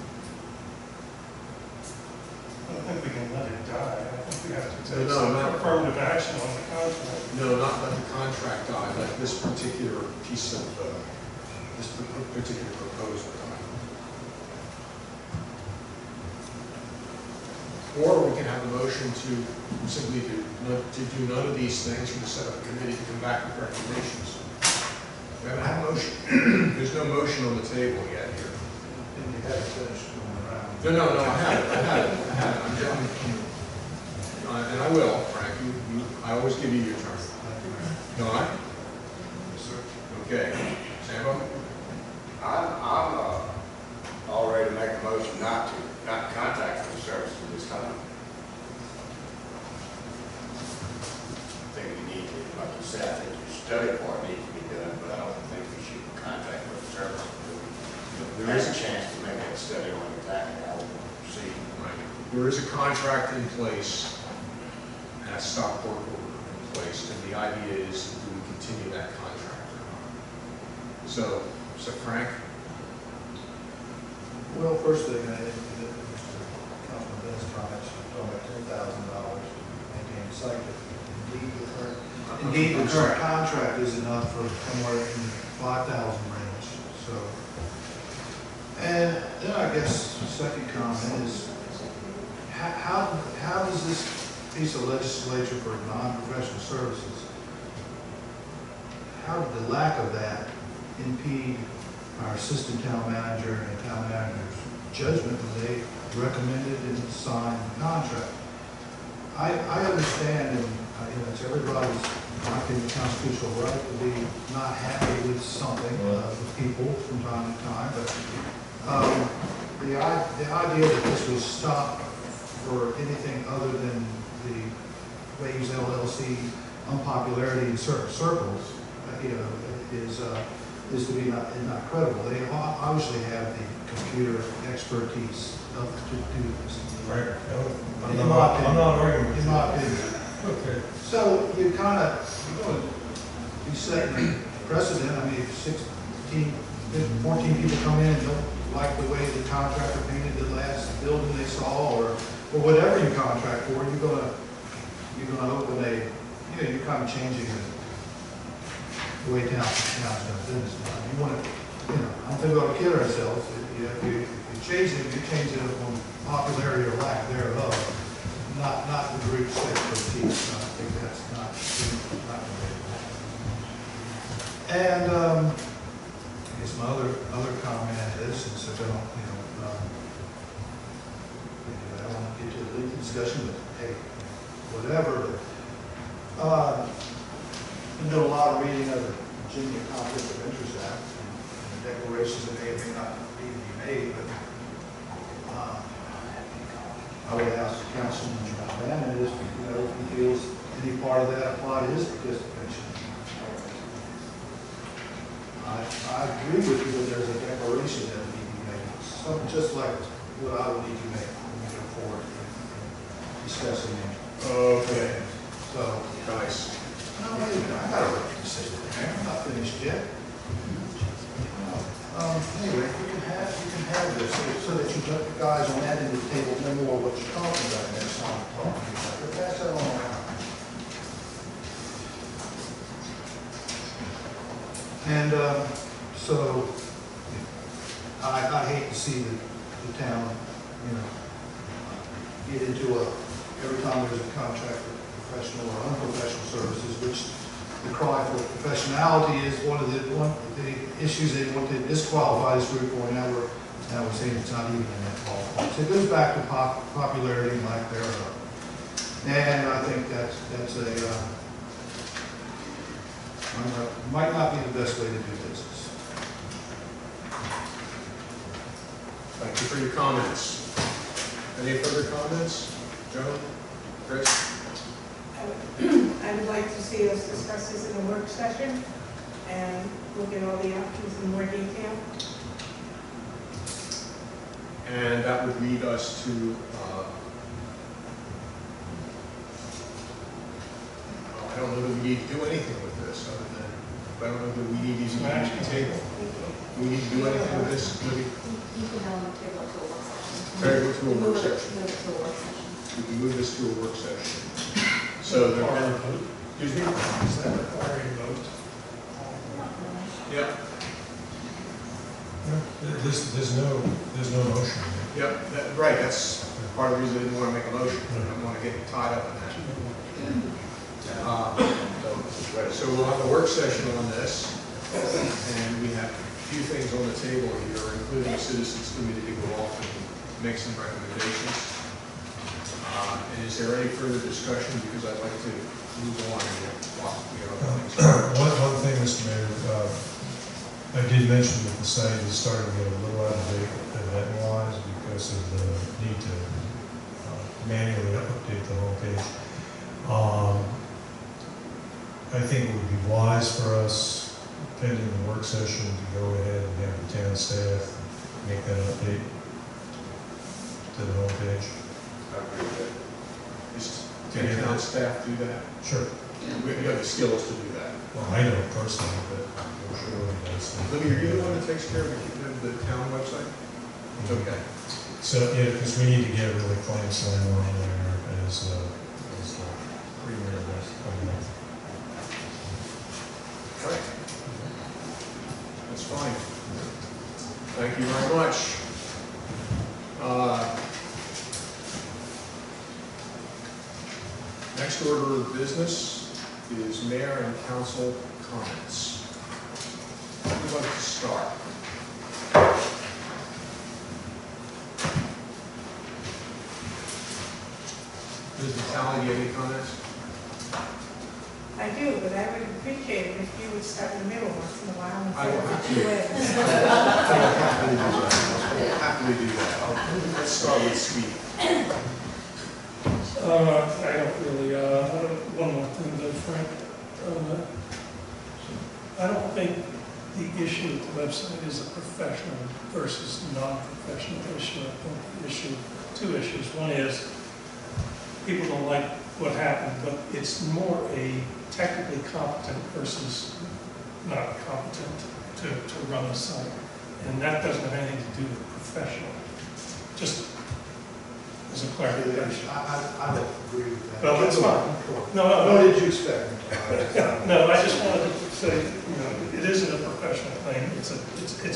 don't think we can let it die. I think we have to take No, some not- affirmative action on the contract. No, not let the contract die, let this particular piece of, this particular proposal die. Or we can have a motion to simply do none of these things, or to set up a committee to come back with recommendations. We haven't had a motion. There's no motion on the table yet here. And you haven't finished going around. No, I haven't. I'm done. And I will, Frank, I always give you your turn. No, I? Yes, sir. Okay. Sambo? I'm all ready to make a motion not to contact for the service at this time. I think we need to, like you said, I think your study part needs to be done, but I don't think we should contact for the service. There is a chance to make that study on exactly how we proceed. Right. There is a contract in place and a stop work order in place, and the idea is, do we continue that contract or not? So Frank? Well, first thing, I think that Mr. Councilman Dennis comments, talking about $10,000 to maintain the site. Indeed, the current contract is enough for somewhere in the 5,000 range, so. And then I guess the second comment is, how does this piece of legislation for non-professional services, how did the lack of that impede our assistant town manager and town manager's judgment when they recommended and signed the contract? I understand, and it's everybody's, I think, constitutional right to be not happy with something, with people from time to time, but the idea that this was stopped for anything other than the Waves LLC unpopularity in certain circles, is to be not credible. They obviously have the computer expertise to do this. Right. I'm not arguing with you. In my opinion. Okay. So you're going to be setting a precedent. I mean, if 14 people come in and don't like the way the contractor painted the last building they saw, or whatever you contract for, you're gonna open you're kind of changing the way town's done business now. You want to, I don't think we ought to kid ourselves. If you change it, you change it on popularity or lack thereof, not the group's expertise. I think that's not and I guess my other comment is, since I don't, I don't want to get to a legal discussion, but hey, whatever. I've done a lot of reading of the Virginia Conflict of Interest Act and the declarations that may or may not need to be made, but I would ask Councilman Bannon if he feels any part of that apply to his participation. I agree with you that there's a declaration that needs to be made, something just like what I would need to make when we go forward in discussing it. Okay. So, Nice. no, wait a minute, I got a right decision, I'm not finished yet. Anyway, you can have this, so that you guys on that end of the table know more what you're talking about next time I'm talking about. But pass that on around. And so I hate to see the town, get into every time there's a contract for professional or unprofessional services, which the cry for professionality is one of the issues they want to disqualify this group for. Now we're saying it's not even in that ballpark. So it goes back to popularity and lack thereof. And I think that's might not be the best way to do business. Thank you for your comments. Any further comments? Joe? Chris? I would like to see us discuss this in a work session and look at all the options in more detail. And that would lead us to, I don't know that we need to do anything with this, other than, I don't know that we need to use the table. Do we need to do anything with this? You can table it to a work session. Very good, to a work Move it session. to a work session. we can move this to a work session. So there, excuse me? Does that require a vote? Yep, There's no motion. yep, right, that's part of the reason I didn't want to make a motion. I didn't want to get tied up in that. So we'll have a work session on this, and we have a few things on the table here, including a citizens committee to go off and make some recommendations. And is there any further discussion? Because I'd like to move on and walk One thing, Mr. Mayor, I did mention that the site is starting to get a little out of date event-wise because of the need to manually update the homepage. I think it would be wise for us, pending the work session, to go ahead and have the town staff make that update to the homepage. I agree with that. Can town staff do that? Sure. We have the skills to do that. Well, I don't personally, but I'm sure it does. Libby, are you the one that takes care of the town website? It's okay. So, yeah, because we need to get really clean slam on there as the premier that's coming up. Right. That's fine. Thank you very much. Next order of business is mayor and council comments. Who would like to start? Ms. Vitale, do you have any comments? I do, but I would appreciate it if you would start in the middle once in a while and I will say two ways. I will happily do that. Let's start with Steve. I don't really, one more thing though, Frank. I don't think the issue with the website is a professional versus non-professional issue. I think the issue, two issues. One is people don't like what happened, but it's more a technically competent versus not competent to run a site. And that doesn't have anything to do with professional. Just as a clarification. I would agree with that. Well, that's fine. No. What did you expect? No, I just wanted to say, it isn't a professional thing. It's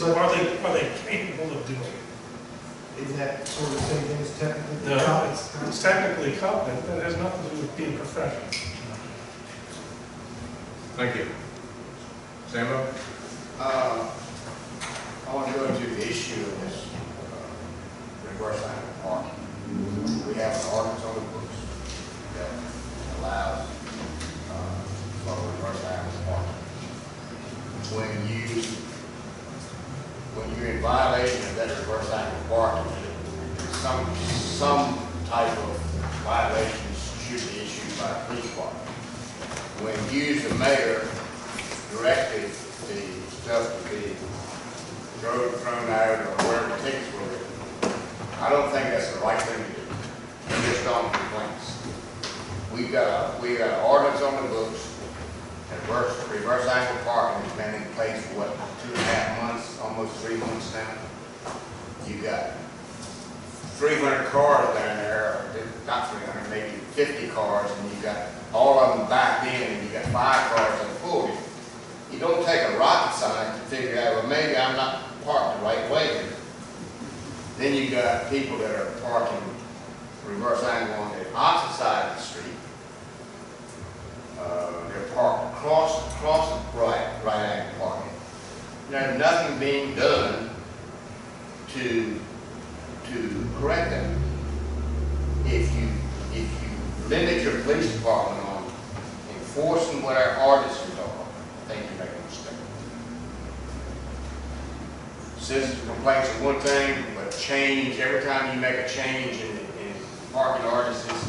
are they capable of doing it? Isn't that sort of the same thing as technically? No, it's technically competent. That has nothing to do with being professional. Thank you. Sambo? I want to go into the issue of this reverse angle parking. We have an ordinance on the books that allows for reverse angle parking. When you're in violation of that reverse angle parking, some type of violations should be issued by the police department. When you, the mayor, directed the stuff to be thrown out or wherever the tickets were written, I don't think that's the right thing to do. Just on complaints. We've got an ordinance on the books. Reverse angle parking has been in place for what, 2.5 months, almost 3 months now. You got 300 cars down there, or not 300, maybe 50 cars, and you got all of them backed in, and you got 5 cars in the full. You don't take a rocket science to figure out, well, maybe I'm not parked the right way here. Then you got people that are parking reverse angle on the opposite side of the street. They're parked across the right angle parking. There's nothing being done to correct that. If you limit your police department on enforcing what our ordinances are, I think you're making a mistake. Citizen complaints are one thing, but change, every time you make a change in parking ordinances,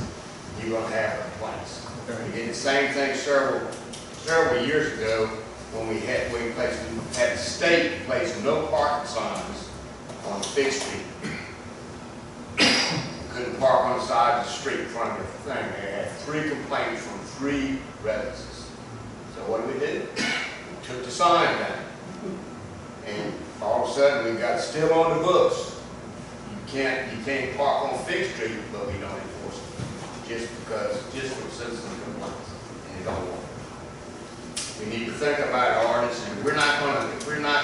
you're going to have complaints. We did the same thing several years ago when we had the state place no parking signs on Fifth Street. Couldn't park on the side of the street in front of the thing. They had 3 complaints from 3 residences. So what did we do? We took the sign down. And all of a sudden we got still on the books. You can't park on Fifth Street, but we don't enforce it. just for citizen complaints, and it don't work. We need to think about our ordinance, and we're not